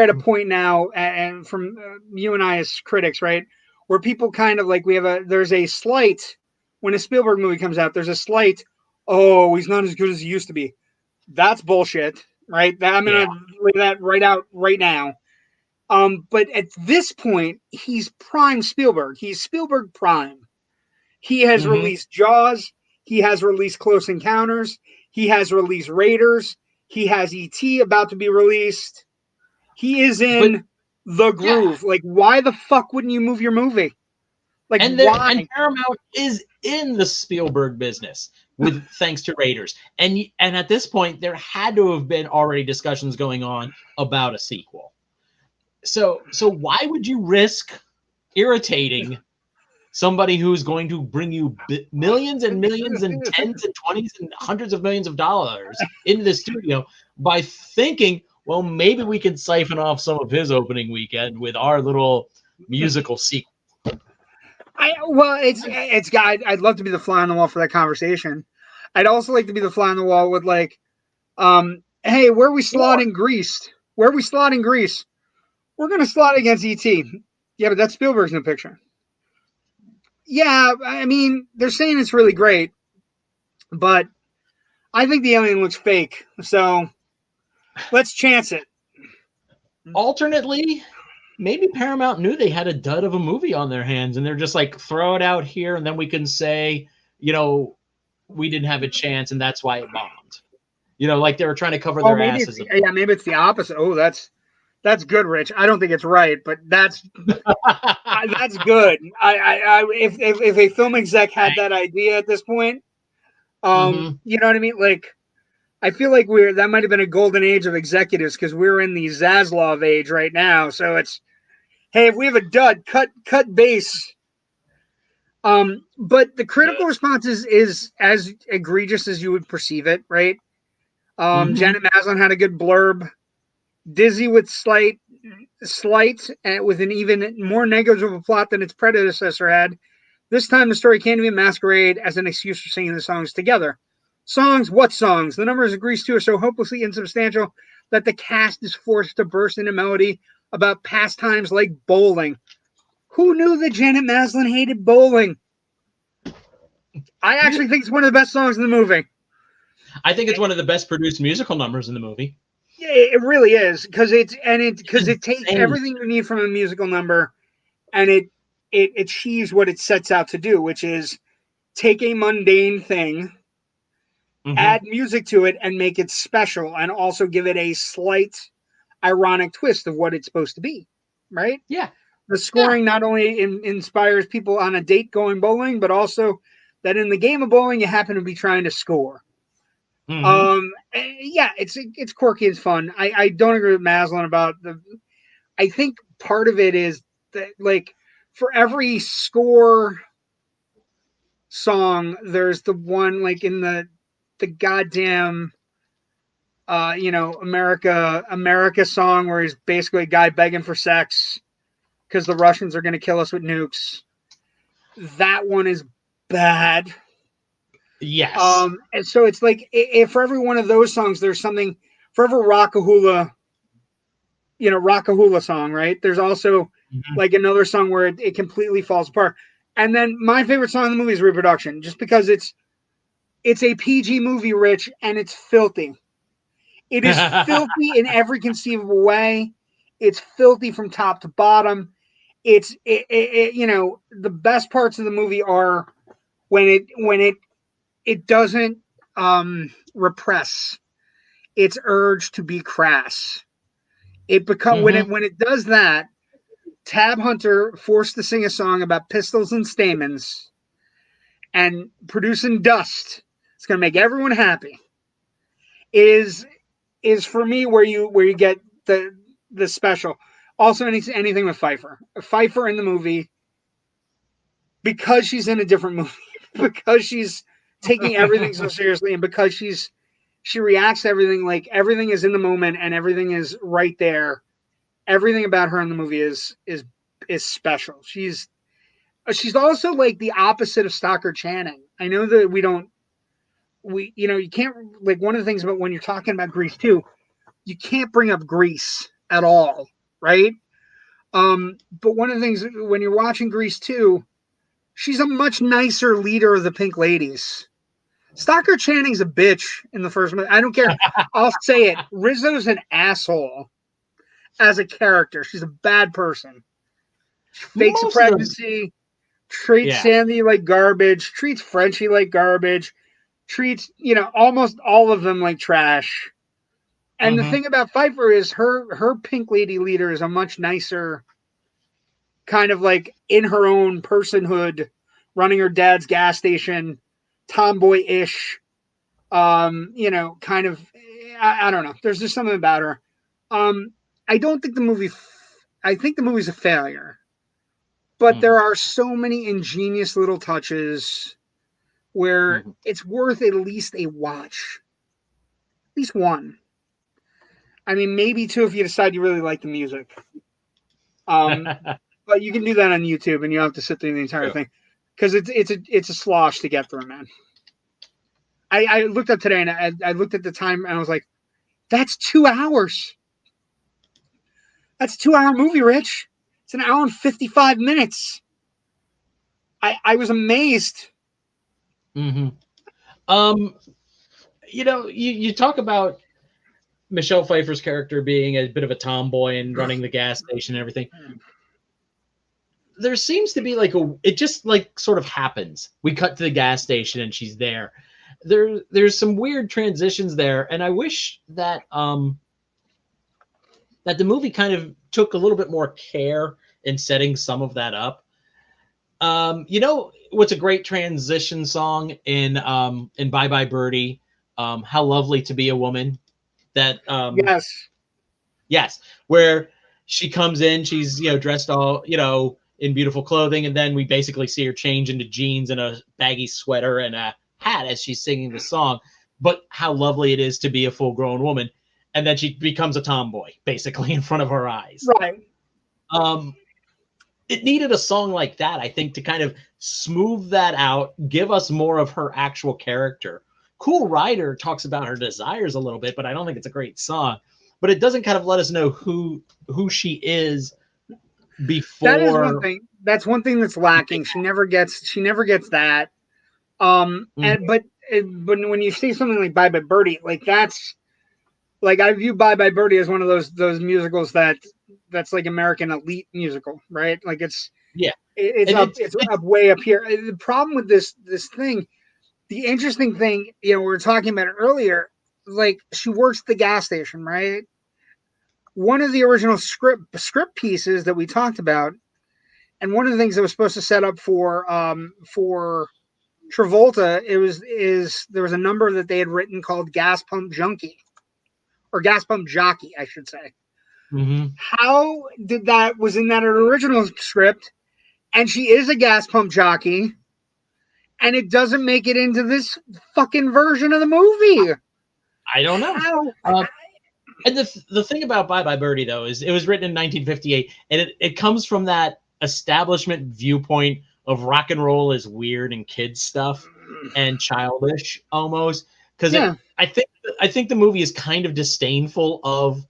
at a point now, and from you and I as critics, right, where people kind of like there's a slight when a Spielberg movie comes out, there's a slight, oh, he's not as good as he used to be. That's bullshit, right? I'm gonna lay that right out right now. But at this point, he's prime Spielberg. He's Spielberg prime. He has released Jaws. He has released Close Encounters. He has released Raiders. He has E.T. about to be released. He is in the groove. Yeah. Like, why the fuck wouldn't you move your movie? Like, why? And Paramount is in the Spielberg business with thanks to Raiders. And at this point, there had to have been already discussions going on about a sequel. So why would you risk irritating somebody who's going to bring you millions and millions and tens and twenties and hundreds of millions of dollars into the studio by thinking, well, maybe we can siphon off some of his opening weekend with our little musical sequel? I'd love to be the fly on the wall for that conversation. I'd also like to be the fly on the wall with hey, where are we slotting Grease? Where are we slotting Grease? We're going to slot against E.T. Yeah, but that's Spielberg's in the picture. Yeah, I mean, they're saying it's really great, but I think the alien looks fake. So let's chance it. Alternately, maybe Paramount knew they had a dud of a movie on their hands, and they're just like, throw it out here, and then we can say, we didn't have a chance, and that's why it bombed. Like they were trying to cover their asses. Maybe it's the opposite. Oh, that's good, Rich. I don't think it's right, but that's that's good. If a film exec had that idea at this point, you know what I mean? Like, I feel like that might have been a golden age of executives because we're in the Zaslav age right now. So it's, hey, if we have a dud, cut base. But the critical response is as egregious as you would perceive it, right? Janet Maslin had a good blurb. Dizzy with slight, and with an even more negligible plot than its predecessor had. This time, the story can't even masquerade as an excuse for singing the songs together. Songs? What songs? The numbers of Grease 2 are so hopelessly insubstantial that the cast is forced to burst into melody about pastimes like bowling. Who knew that Janet Maslin hated bowling? I actually think it's one of the best songs in the movie. I think it's one of the best produced musical numbers in the movie. Yeah, it really is, because it takes everything you need from a musical number, and it achieves what it sets out to do, which is take a mundane thing, add music to it, and make it special, and also give it a slight ironic twist of what it's supposed to be, right? Yeah. The scoring not only inspires people on a date going bowling, but also that in the game of bowling, you happen to be trying to score. Yeah, it's quirky, it's fun. I don't agree with Maslin about I think part of it is that, like, for every score song, there's the one, like, in the goddamn America song where he's basically a guy begging for sex because the Russians are going to kill us with nukes. That one is bad. Yes. And so it's like, if for every one of those songs, there's something. For every Rockahula song, right? There's also like another song where it completely falls apart. And then my favorite song in the movie is Reproduction, just because it's a PG movie, Rich, and it's filthy. It is filthy in every conceivable way. It's filthy from top to bottom. It's the best parts of the movie are when it doesn't repress its urge to be crass. It when it does that, Tab Hunter, forced to sing a song about pistols and stamens and producing dust, it's going to make everyone happy. Is for me where you get the special. Also, anything with Pfeiffer in the movie, because she's in a different movie, because she's taking everything so seriously, and because she reacts to everything like everything is in the moment and everything is right there. Everything about her in the movie is special. She's also like the opposite of Stockard Channing. I know that you can't, like, one of the things about when you're talking about Grease 2, you can't bring up Grease at all, right? But one of the things when you're watching Grease 2, she's a much nicer leader of the Pink Ladies. Stockard Channing's a bitch in the first movie. I don't care. I'll say it. Rizzo's an asshole as a character. She's a bad person. She fakes a pregnancy, treats Sandy like garbage, treats Frenchie like garbage, treats, almost all of them like trash. And the thing about Pfeiffer is her Pink Lady leader is a much nicer, kind of like in her own personhood, running her dad's gas station, tomboy-ish, kind of, I don't know. There's just something about her. I think the movie's a failure, but there are so many ingenious little touches where it's worth at least a watch. At least one. I mean, maybe two if you decide you really like the music. But you can do that on YouTube, and you don't have to sit through the entire thing, because it's a slosh to get through, man. I looked up today, and I looked at the time, and I was like, that's 2 hours. That's a 2-hour movie, Rich. It's an hour and 55 minutes. I was amazed. You talk about Michelle Pfeiffer's character being a bit of a tomboy and running the gas station and everything. There seems to be it just sort of happens. We cut to the gas station and she's there. There's some weird transitions there, and I wish that that the movie kind of took a little bit more care in setting some of that up. What's a great transition song in Bye Bye Birdie? How Lovely to Be a Woman. That yes, where she comes in, she's dressed all in beautiful clothing, and then we basically see her change into jeans and a baggy sweater and a hat as she's singing the song. But how lovely it is to be a full-grown woman, and then she becomes a tomboy basically in front of our eyes. Right. It needed a song like that, I think, to kind of smooth that out, give us more of her actual character. Cool Rider talks about her desires a little bit, but I don't think it's a great song. But it doesn't kind of let us know who she is before. That is one thing. That's one thing that's lacking. She never gets that. And but when you see something like Bye Bye Birdie, like that's like I view Bye Bye Birdie as one of those musicals that's like American elite musical, right? Like it's up way up here. The problem with this thing, the interesting thing, we were talking about it earlier, like she works at the gas station, right? One of the original script pieces that we talked about, and one of the things that was supposed to set up for Travolta, there was a number that they had written called Gas Pump Junkie, or Gas Pump Jockey, I should say. Mm-hmm. How did that was in that original script, and she is a gas pump jockey, and it doesn't make it into this fucking version of the movie? I don't know. And the thing about Bye Bye Birdie, though, is it was written in 1958, and it comes from that establishment viewpoint of rock and roll is weird and kids stuff and childish almost. Because I think the movie is kind of disdainful of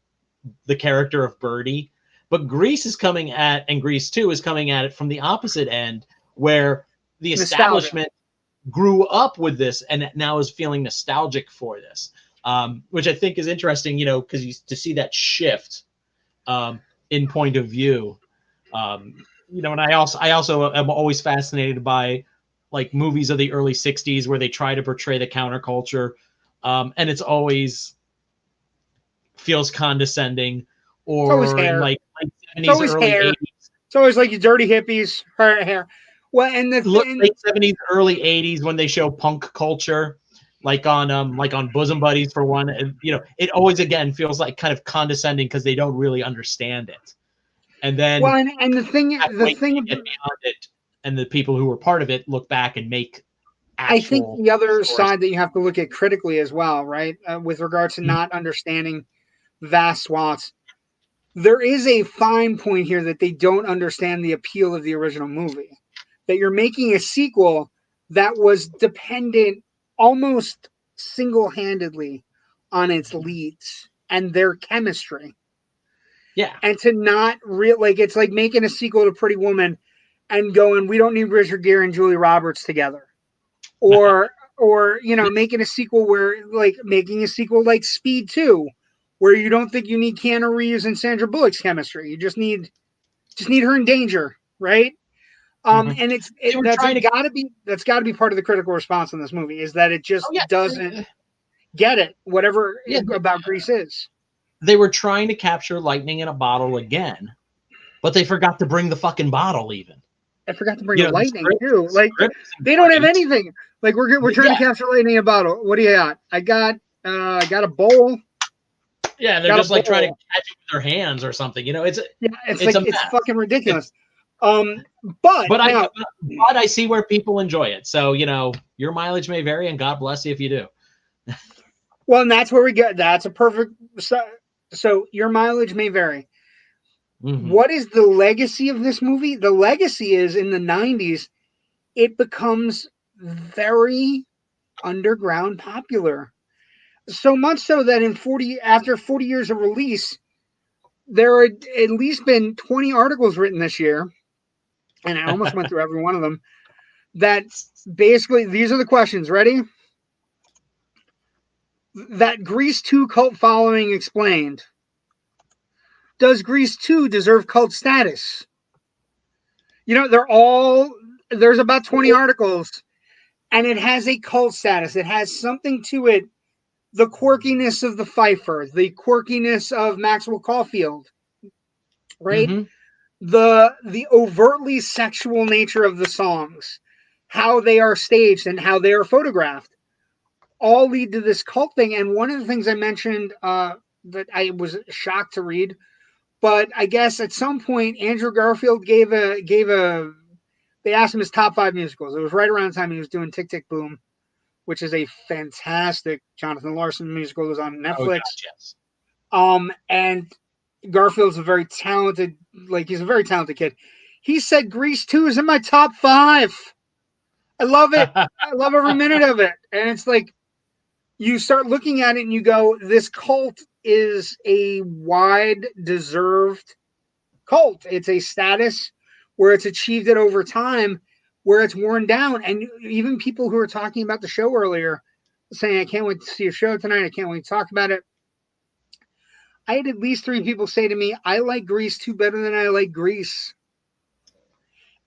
the character of Birdie, but Grease is coming at, and Grease 2 is coming at it from the opposite end, where the establishment grew up with this and now is feeling nostalgic for this, which I think is interesting, because to see that shift in point of view, and I also am always fascinated by like movies of the early 60s where they try to portray the counterculture, and it's always feels condescending, or like 70s, early 80s. It's always like you dirty hippies, her hair. Well, and the late 70s, early 80s when they show punk culture, like on Bosom Buddies for one, and it always again feels like kind of condescending because they don't really understand it. And then and the thing get beyond it, and the people who were part of it look back and make. I think the other side that you have to look at critically as well, right, with regards to not understanding vast swaths, there is a fine point here that they don't understand the appeal of the original movie. That you're making a sequel that was dependent almost single-handedly on its leads and their chemistry. Yeah. And to not it's like making a sequel to Pretty Woman and going, we don't need Richard Gere and Julia Roberts together. Or making a sequel making a sequel like Speed 2, where you don't think you need Keanu Reeves and Sandra Bullock's chemistry. You just need her in danger, right? And that's got to be part of the critical response on this movie, is that it just doesn't get it, whatever about Grease is. They were trying to capture lightning in a bottle again, but they forgot to bring the fucking bottle even. I forgot to bring the lightning too. Like they don't have anything. Like we're trying to capture lightning in a bottle. What do you got? I got a bowl. Yeah, they're just like trying to catch it with their hands or something. It's fucking ridiculous. But I see where people enjoy it. So your mileage may vary, and God bless you if you do. Well, and that's where we get. That's a perfect. So your mileage may vary. Mm-hmm. What is the legacy of this movie? The legacy is in the 90s, it becomes very underground popular. So much so that after 40 years of release, there are at least been 20 articles written this year, and I almost went through every one of them, that basically, these are the questions. Ready? That Grease 2 cult following explained. Does Grease 2 deserve cult status? There's about 20 articles, and it has a cult status. It has something to it. The quirkiness of the Pfeiffer, the quirkiness of Maxwel Caulfield, right? Mm-hmm. The overtly sexual nature of the songs, how they are staged and how they are photographed, all lead to this cult thing. And one of the things I mentioned that I was shocked to read But I guess at some point, Andrew Garfield gave a. They asked him his top 5 musicals. It was right around the time he was doing Tick Tick Boom, which is a fantastic Jonathan Larson musical. It was on Oh Netflix. gosh, yes. And Garfield's a very talented, he's a very talented kid. He said Grease 2 is in my top 5. I love it. I love every minute of it. And it's like, you start looking at it and you go, this cult is a wide deserved cult. It's a status where it's achieved it over time, where it's worn down. And even people who were talking about the show earlier saying, I can't wait to see your show tonight. I can't wait to talk about it. I had at least 3 people say to me, I like Grease 2 better than I like Grease.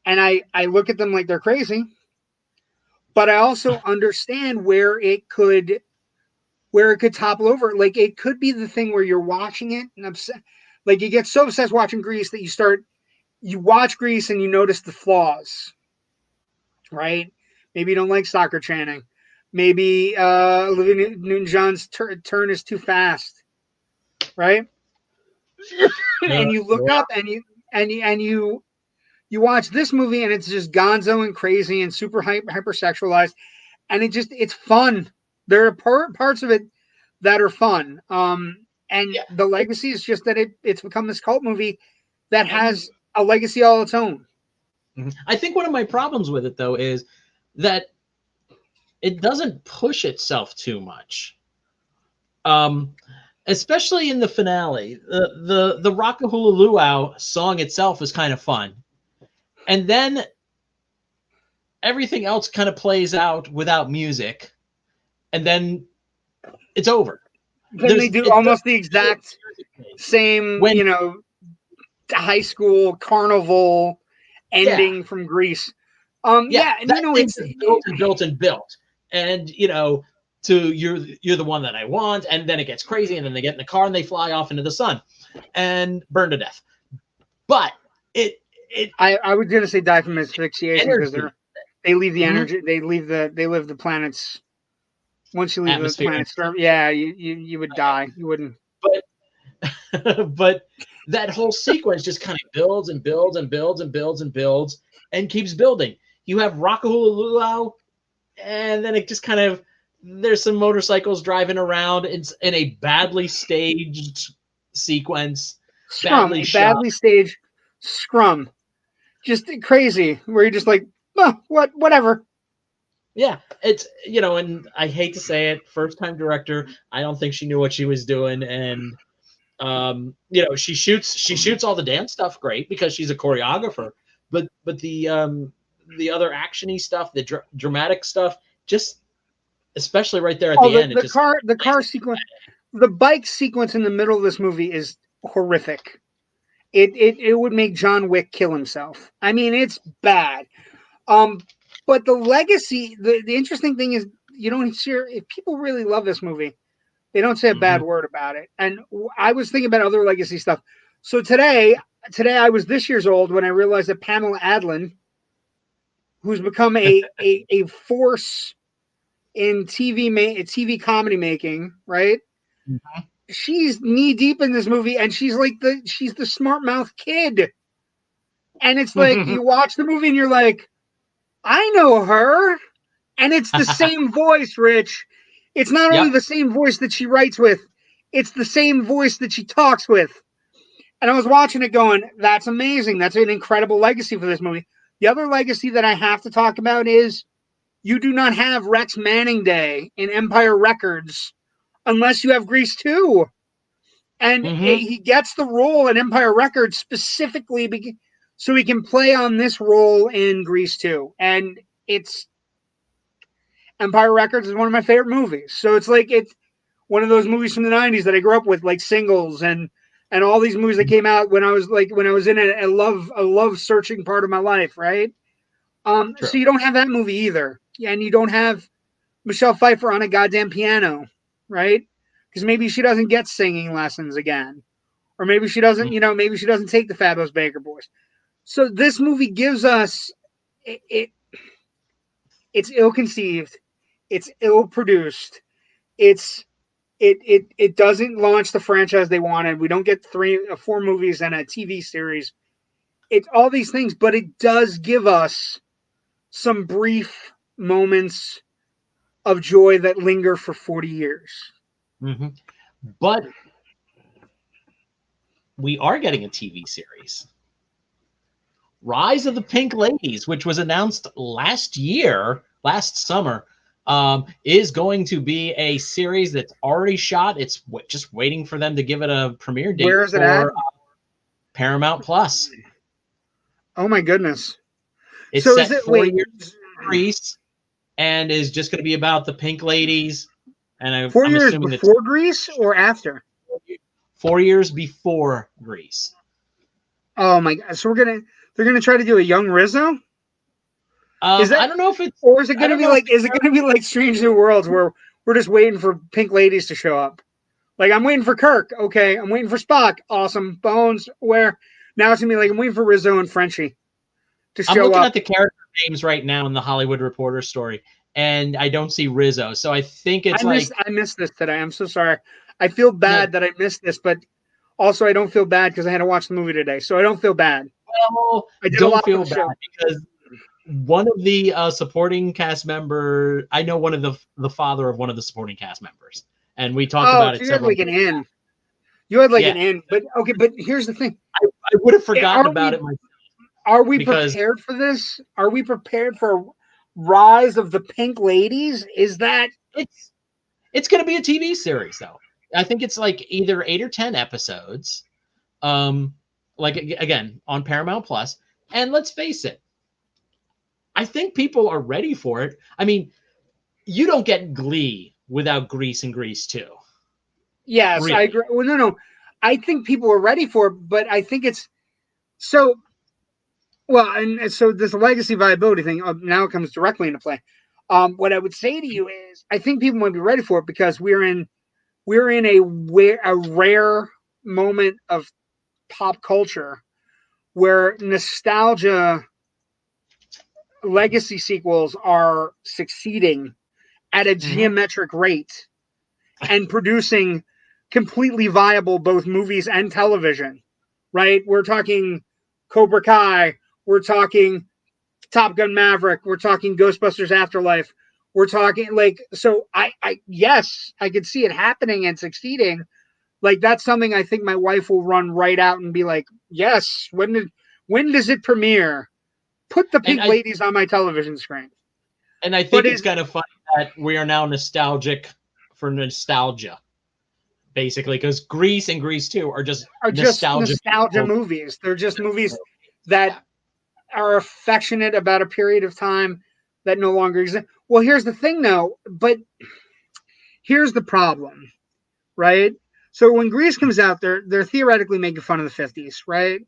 And I look at them like they're crazy. But I also understand where it could topple over. Like, it could be the thing where you're watching it and you get so obsessed watching Grease that you watch Grease and you notice the flaws, right? Maybe you don't like Soccer Channing. Maybe Olivia Newton-John's turn is too fast, right? And you look up and you watch this movie and it's just gonzo and crazy and super hypersexualized, and it's fun. There are parts of it that are fun. The legacy is just that it's become this cult movie that has a legacy all its own. I think one of my problems with it, though, is that it doesn't push itself too much. Especially in the finale. The Rock-a-Hula Luau song itself is kind of fun. And then everything else kind of plays out without music. And then it's over. Then they do almost the exact same, high school carnival ending from Grease. It's built. And, you're the one that I want. And then it gets crazy. And then they get in the car and they fly off into the sun and burn to death. But I was going to say die from asphyxiation because they leave the energy. They live the planet's. Once you leave the planet's, you would die. You wouldn't. But that whole sequence just kind of builds and builds and builds and builds and builds and keeps building. You have Rock-a-Hula Luau, and then it just kind of, there's some motorcycles driving around. It's in a badly staged sequence. Badly staged scrum. Just crazy, where you're just like, whatever. Yeah, it's, and I hate to say it, first-time director, I don't think she knew what she was doing, and she shoots all the dance stuff great because she's a choreographer, but the other actiony stuff, the dramatic stuff, just especially right there at the end, the car sequence, the bike sequence in the middle of this movie is horrific. It would make John Wick kill himself. I mean, it's bad. But the legacy, the interesting thing is, you don't hear, if people really love this movie, they don't say a bad word about it. And I was thinking about other legacy stuff. So today I was this year's old when I realized that Pamela Adlon, who's become a force in TV comedy making, right? Mm-hmm. She's knee deep in this movie, and she's the smart mouth kid. And it's like, you watch the movie and you're like, I know her. And it's the same voice, Rich. It's not only the same voice that she writes with, it's the same voice that she talks with. And I was watching it going, that's amazing. That's an incredible legacy for this movie. The other legacy that I have to talk about is you do not have Rex Manning Day in Empire Records unless you have Grease 2. And he gets the role in Empire Records specifically so he can play on this role in Grease 2. And Empire Records is one of my favorite movies. So it's one of those movies from the 90s that I grew up with, like Singles and all these movies that came out when I was in a love searching part of my life, right? So you don't have that movie either. And you don't have Michelle Pfeiffer on a goddamn piano, right? Because maybe she doesn't get singing lessons again. Or maybe she doesn't, maybe she doesn't take the Fabulous Baker Boys. So this movie gives us it's ill-conceived, it's ill-produced, it's it doesn't launch the franchise they wanted. We don't get 4 movies and a TV series. It's all these things, but it does give us some brief moments of joy that linger for 40 years. Mm-hmm. But we are getting a TV series. Rise of the Pink Ladies, which was announced last summer, is going to be a series that's already shot. It's just waiting for them to give it a premiere date. Where is it at? Paramount Plus. Oh my goodness! It's so set is it 4 years in Greece, and is just going to be about the Pink Ladies. And 4 I'm years assuming before Greece or after? 4 years before Greece. Oh my god! So they're gonna try to do a young Rizzo. I don't know if it's, or is it gonna be like, is it gonna be like Strange New Worlds where we're just waiting for Pink Ladies to show up? Like, I'm waiting for Kirk. Okay, I'm waiting for Spock. Awesome. Bones. Where now it's gonna be like I'm waiting for Rizzo and Frenchie to show up. I'm looking at the character names right now in the Hollywood Reporter story, and I don't see Rizzo. So I think it's I missed this today. I'm so sorry. I feel bad that I missed this, but also I don't feel bad because I had to watch the movie today, so I don't feel bad. Well, I don't feel bad because one of the supporting cast member, I know one of the father of one of the supporting cast members, and we talked about it several times. You had like an in, but okay. But here's the thing: I would have forgotten about it myself. Are we prepared for this? Are we prepared for Rise of the Pink Ladies? Is that it's going to be a TV series though? I think it's like either 8 or 10 episodes, like again on Paramount Plus. And let's face it, I think people are ready for it. I mean, you don't get Glee without Grease and Grease 2. Yes, really. I agree. Well, no. I think people are ready for it, but I think it's so. Well, and so this legacy viability thing now comes directly into play. What I would say to you is, I think people might be ready for it because we're in a rare moment of pop culture where nostalgia legacy sequels are succeeding at a geometric rate and producing completely viable both movies and television, right? We're talking Cobra Kai. We're talking Top Gun Maverick. We're talking Ghostbusters Afterlife. We're talking so yes, I could see it happening and succeeding. Like, that's something I think my wife will run right out and be like, yes, when does it premiere? Put the Pink Ladies on my television screen. And I think it's kind of funny that we are now nostalgic for nostalgia, basically, because Grease and Grease 2 are just nostalgia movies. They're just movies that are affectionate about a period of time that no longer exists. Well, here's the thing, though. But here's the problem, right? So when Grease comes out, they're theoretically making fun of the 50s, right?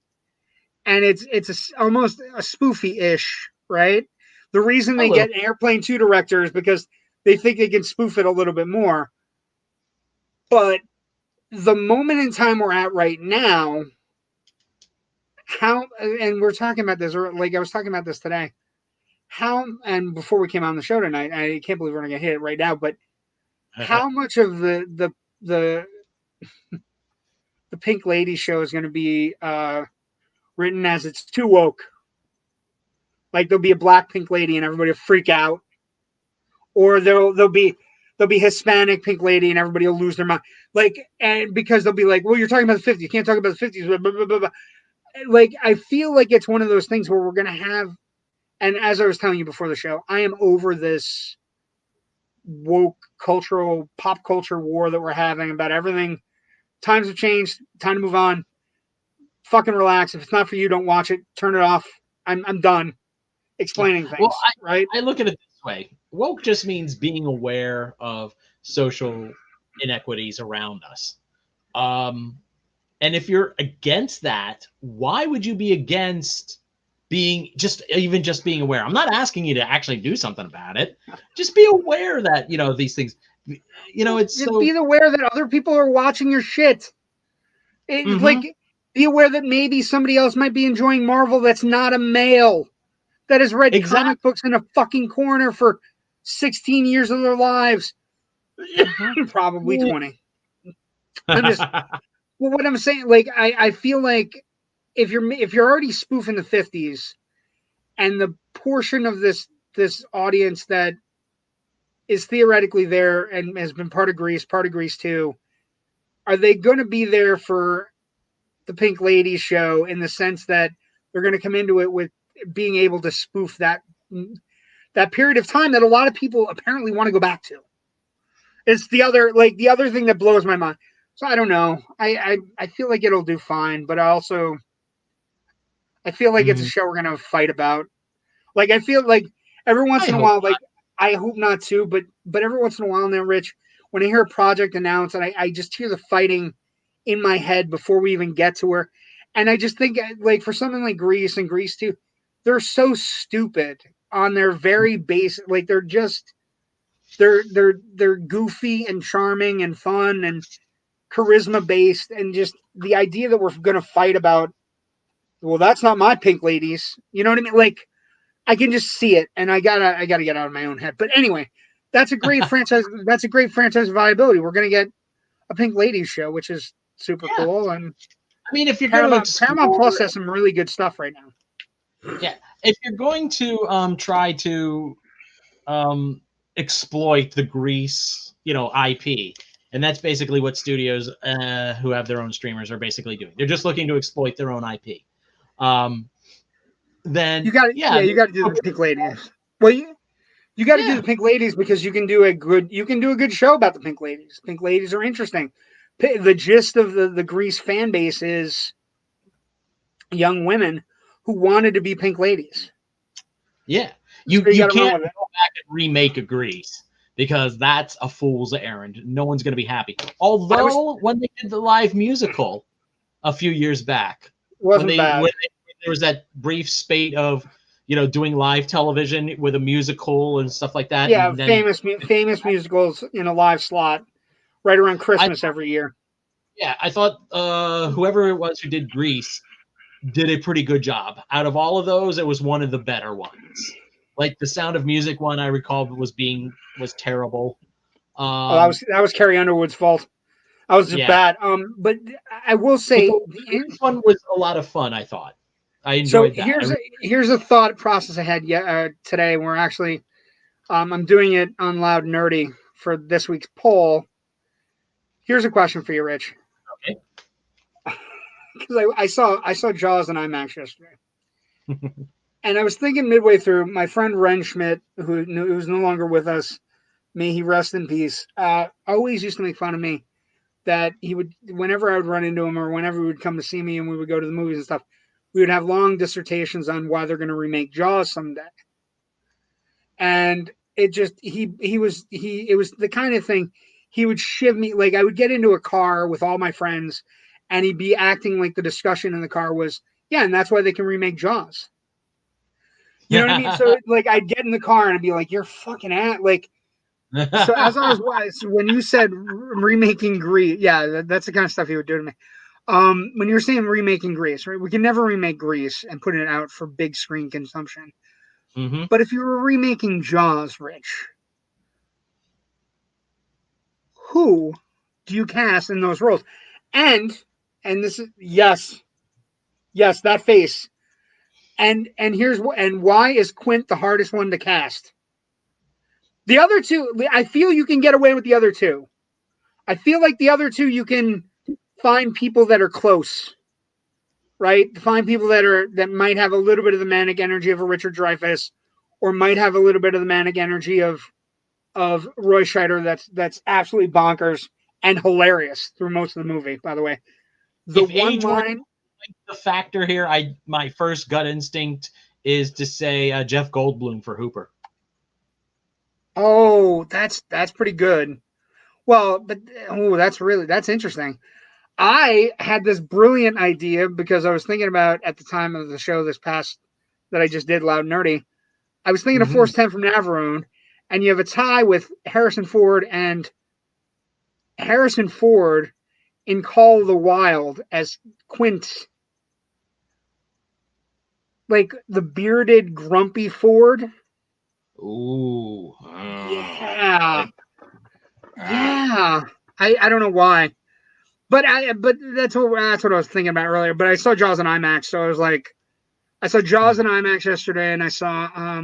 And it's almost a spoofy-ish, right? The reason they get Airplane 2 directors because they think they can spoof it a little bit more. But the moment in time we're at right now, and we're talking about this, or like I was talking about this today, and before we came on the show tonight, I can't believe we're going to hit it right now, but how much of the Pink Lady show is going to be written as it's too woke? Like, there'll be a black Pink Lady and everybody will freak out, or there'll be Hispanic Pink Lady and everybody will lose their mind. Like, and because they'll be like, well, you're talking about the 50s, you can't talk about the 50s. Blah, blah, blah, blah. Like, I feel like it's one of those things where we're going to have, and as I was telling you before the show, I am over this woke pop culture war that we're having about everything. Times have changed. Time to move on. Fucking relax. If it's not for you, don't watch it. Turn it off. I'm done explaining things. Well, right? I look at it this way. Woke just means being aware of social inequities around us. And if you're against that, why would you be against being being aware? I'm not asking you to actually do something about it. Just be aware that, these things, it's just be aware that other people are watching your shit. Like, be aware that maybe somebody else might be enjoying Marvel that's not a male, that has read comic books in a fucking corner for 16 years of their lives. Probably 20. I'm just well, what I'm saying, like I feel like if you're already spoofing the 50s, and the portion of this audience that is theoretically there and has been part of Grease 2, are they going to be there for the Pink Ladies show in the sense that they're going to come into it with being able to spoof that period of time that a lot of people apparently want to go back to? It's the other thing that blows my mind. So I don't know. I feel like it'll do fine, but I feel like it's a show we're gonna fight about. Like I feel like every once in a while, like I hope not too, but every once in a while now, Rich, when I hear a project announced and I just hear the fighting in my head before we even get to her, and I just think like for something like Grease and Grease 2, they're so stupid on their very basic. Like they're goofy and charming and fun and charisma based, and just the idea that we're going to fight about, well, that's not my Pink Ladies, you know what I mean? Like I can just see it, and I gotta get out of my own head. But anyway, that's a great franchise. That's a great franchise viability. We're gonna get a Pink Ladies show, which is super cool. And I mean, if you're Paramount Plus has some really good stuff right now. Yeah, if you're going to try to exploit the Grease, IP, and that's basically what studios who have their own streamers are basically doing. They're just looking to exploit their own IP. Then you got to do the Pink Ladies. Well, you got to do the Pink Ladies because you can do a good show about the Pink Ladies. Pink Ladies are interesting. The gist of the Grease fan base is young women who wanted to be Pink Ladies. Yeah, you can't go back and remake a Grease because that's a fool's errand. No one's going to be happy. Although when they did the live musical a few years back, wasn't bad. When there was that brief spate of doing live television with a musical and stuff like that. Yeah, and then, famous musicals in a live slot right around Christmas every year. Yeah, I thought whoever it was who did Grease did a pretty good job. Out of all of those, it was one of the better ones. Like the Sound of Music one, I recall was terrible. That was Carrie Underwood's fault. I was just bad. But I will say this one was a lot of fun. I thought I enjoyed that. Here's a thought process I had today. We're actually, I'm doing it on Loud Nerdy for this week's poll. Here's a question for you, Rich. Okay. Because I saw Jaws in IMAX yesterday, and I was thinking midway through. My friend Ren Schmidt, who's no longer with us, may he rest in peace, always used to make fun of me that he would, whenever I would run into him or whenever he would come to see me and we would go to the movies and stuff, we would have long dissertations on why they're going to remake Jaws someday. And it just it was the kind of thing he would shiv me. Like I would get into a car with all my friends and he'd be acting like the discussion in the car was, yeah, and that's why they can remake Jaws. You know what I mean? So like I'd get in the car and I'd be like, you're fucking like. So as I was when you said remaking Grease, yeah, that's the kind of stuff he would do to me. When you're saying remaking Grease, right? We can never remake Grease and put it out for big screen consumption. Mm-hmm. But if you were remaking Jaws, Rich, who do you cast in those roles? And this is yes, that face. And here's what. And why is Quint the hardest one to cast? The other two, I feel you can get away with the other two. I feel like the other two, you can find people that are close, right? Find people that might have a little bit of the manic energy of a Richard Dreyfuss, or might have a little bit of the manic energy of Roy Scheider. That's absolutely bonkers and hilarious through most of the movie. By the way, the factor here, my first gut instinct is to say Jeff Goldblum for Hooper. Oh, that's pretty good. Well, but that's interesting. I had this brilliant idea because I was thinking about at the time of the show that I just did, Loud Nerdy. I was thinking of Force 10 from Navarone, and you have a tie with Harrison Ford in Call of the Wild as Quint. Like the bearded, grumpy Ford. Ooh. Yeah. Yeah. I don't know why. But that's what I was thinking about earlier. But I saw Jaws in IMAX, so I was like, I saw Jaws in IMAX yesterday, and I saw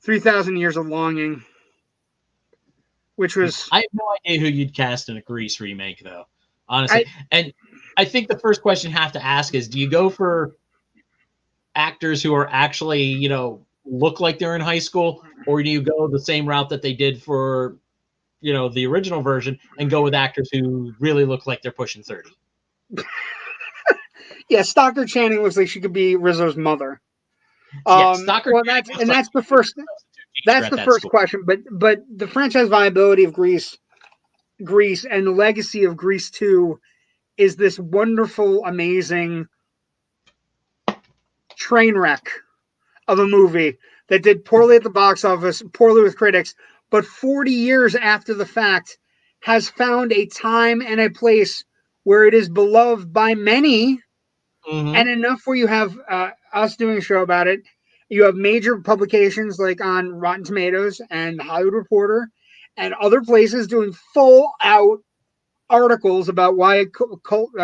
3,000 Years of Longing, which was. I have no idea who you'd cast in a Grease remake, though, honestly. And I think the first question you have to ask is, do you go for actors who are actually, you know, look like they're in high school, or do you go the same route that they did for, you know, the original version and go with actors who really look like they're pushing 30? Yeah, Stockard Channing looks like she could be Rizzo's mother. Yeah, Stockard. Well, that's the first. That's the first question. But the franchise viability of Grease, and the legacy of Grease 2 is this wonderful, amazing train wreck of a movie that did poorly at the box office, poorly with critics, but 40 years after the fact has found a time and a place where it is beloved by many, and enough where you have us doing a show about it. You have major publications like on Rotten Tomatoes and The Hollywood Reporter and other places doing full out articles about why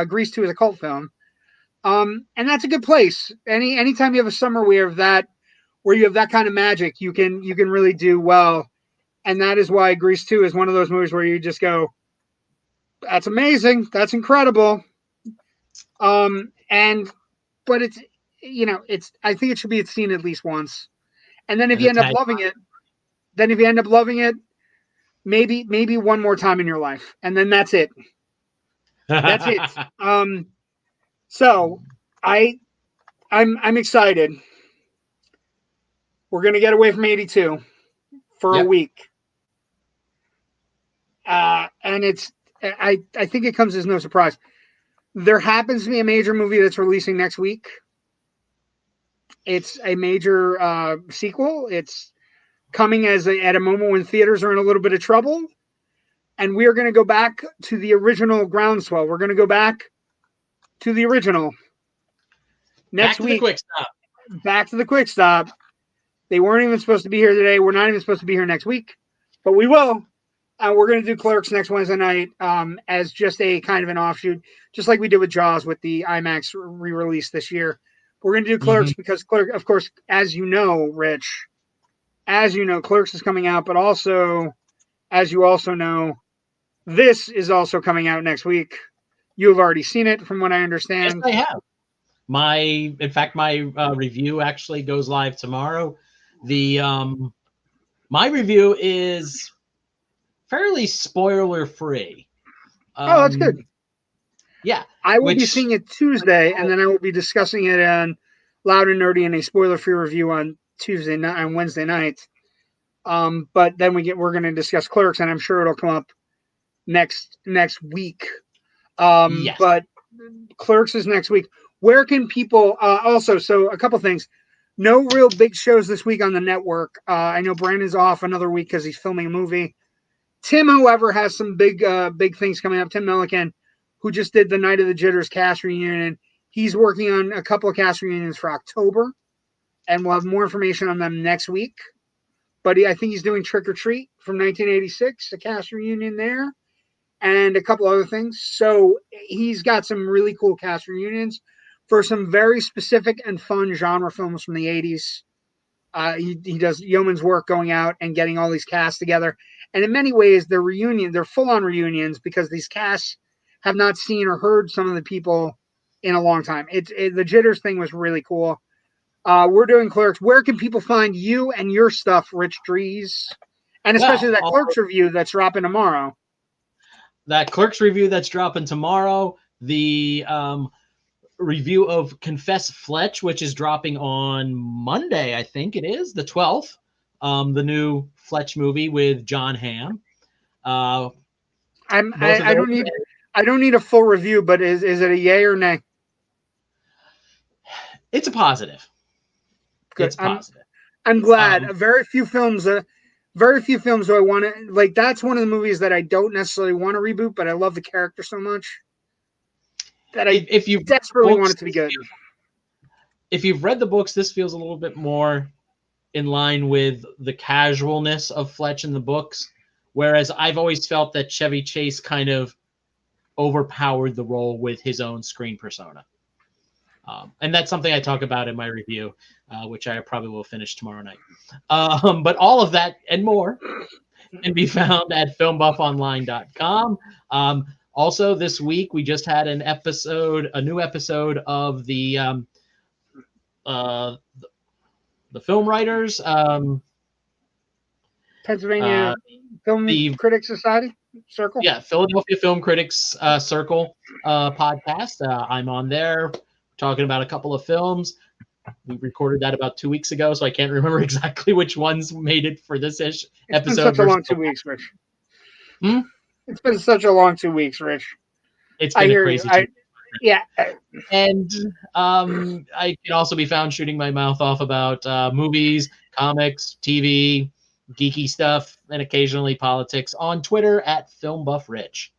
Grease 2 is a cult film. And that's a good place. Anytime you have a summer where you have that kind of magic, you can really do well. And that is why Grease 2 is one of those movies where you just go, that's amazing. That's incredible. But it's, you know, I think it should be seen at least once. And then if you end up loving it, maybe one more time in your life. And then that's it. That's it. So I'm excited. We're going to get away from 82 for a week. And I think it comes as no surprise. There happens to be a major movie that's releasing next week. It's a major sequel. It's coming at a moment when theaters are in a little bit of trouble. And we are going to go back to the original groundswell. We're going to go back to the original. Next week. Back to the quick stop. They weren't even supposed to be here today. We're not even supposed to be here next week. But we will. We're going to do Clerks next Wednesday night as just a kind of an offshoot, just like we did with Jaws with the IMAX re-release this year. We're going to do Clerks because Clerks, of course, as you know, Rich, Clerks is coming out, but also, as you also know, this is also coming out next week. You have already seen it, from what I understand. Yes, I have. My review actually goes live tomorrow. My review is fairly spoiler free. Oh, that's good. Yeah. I will be seeing it Tuesday, and then I will be discussing it on Loud and Nerdy in a spoiler-free review on Wednesday night. But then we're going to discuss Clerks, and I'm sure it'll come up next week. Yes. But Clerks is next week. Where can people so a couple things. No real big shows this week on the network. I know Brandon's off another week because he's filming a movie. Tim, however, has some big things coming up. Tim Milliken, who just did the Night of the Jitters cast reunion. He's working on a couple of cast reunions for October, and we'll have more information on them next week. But I think he's doing Trick or Treat from 1986, a cast reunion there, and a couple other things. So he's got some really cool cast reunions for some very specific and fun genre films from the 80s. He does yeoman's work going out and getting all these casts together. And in many ways, they're full-on reunions because these casts have not seen or heard some of the people in a long time. The Jitters thing was really cool. We're doing Clerks. Where can people find you and your stuff, Rich Drees? And especially that Clerks review that's dropping tomorrow. That Clerks review that's dropping tomorrow. The review of Confess Fletch, which is dropping on Monday, I think it is, the 12th. The new Fletch movie with John Hamm. I don't need a full review, but is it a yay or nay? It's a positive. Good. It's positive. I'm glad. Very few films do I want to like. That's one of the movies that I don't necessarily want to reboot, but I love the character so much that if you desperately want it to be good. If you've read the books, this feels a little bit more in line with the casualness of Fletch in the books, whereas I've always felt that Chevy Chase kind of overpowered the role with his own screen persona. And that's something I talk about in my review, which I probably will finish tomorrow night. But all of that and more can be found at filmbuffonline.com. Also, this week we just had a new episode of the film writers, Pennsylvania Film Critics Society Circle. Yeah, Philadelphia Film Critics Circle podcast. I'm on there talking about a couple of films. We recorded that about 2 weeks ago, so I can't remember exactly which ones made it for this episode. It's been such a long 2 weeks, Rich. It's been such a long 2 weeks, Rich. It's been a crazy 2 weeks. Yeah. And I can also be found shooting my mouth off about movies, comics, TV, geeky stuff, and occasionally politics on Twitter at FilmBuffRich.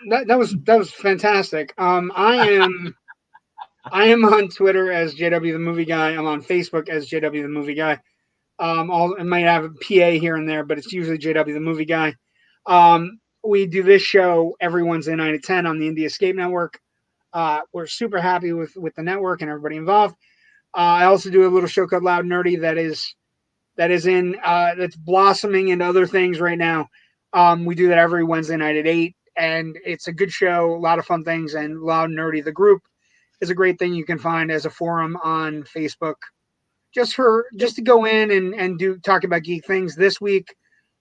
That was fantastic. I am on Twitter as JW the Movie Guy. I'm on Facebook as JW the Movie Guy. I might have a PA here and there, but it's usually JW the Movie Guy. We do this show every Wednesday night at 10 on the Indie Escape Network. We're super happy with the network and everybody involved. I also do a little show called Loud and Nerdy that's blossoming into other things right now. We do that every Wednesday night at 8, and it's a good show, a lot of fun things. And Loud and Nerdy, the group, is a great thing you can find as a forum on Facebook, just to go in and talk about geek things. This week,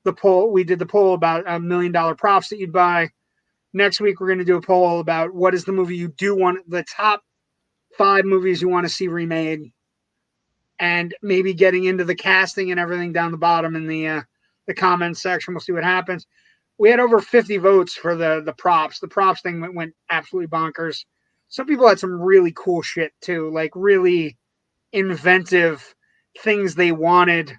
we did the poll about $1 million props that you'd buy. Next week, we're going to do a poll about what is the movie you do want, the top 5 movies you want to see remade, and maybe getting into the casting and everything down the bottom in the comments section. We'll see what happens. We had over 50 votes for the props. The props thing went absolutely bonkers. Some people had some really cool shit too, like really inventive things they wanted.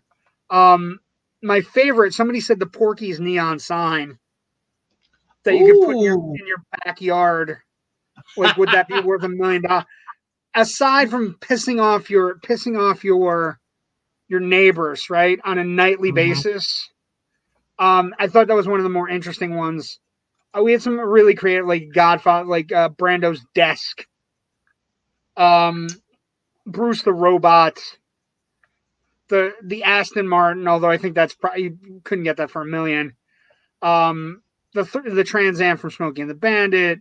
My favorite, somebody said the Porky's neon sign that you could put in your backyard. Like, would that be worth $1 million? Aside from pissing off your neighbors, right, on a nightly basis, I thought that was one of the more interesting ones. We had some really creative, like Godfather, like Brando's desk, Bruce the Robot, the Aston Martin. Although I think that's probably, you couldn't get that for $1 million. The Trans Am from Smokey and the Bandit.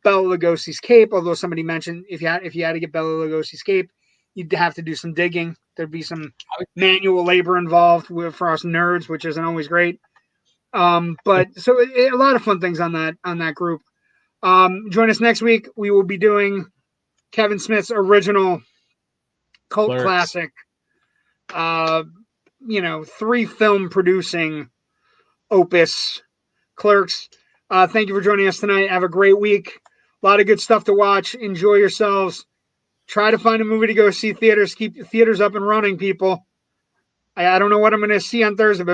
Bela Lugosi's cape, although somebody mentioned if you had to get Bela Lugosi's cape, you'd have to do some digging. There'd be some manual labor involved for us nerds, which isn't always great. But so a lot of fun things on that group. Join us next week. We will be doing Kevin Smith's original cult classic, 3 film producing opus, Clerks. Thank you for joining us tonight. Have a great week. A lot of good stuff to watch. Enjoy yourselves. Try to find a movie to go see. Theaters. Keep theaters up and running, people. I don't know what I'm going to see on Thursday, but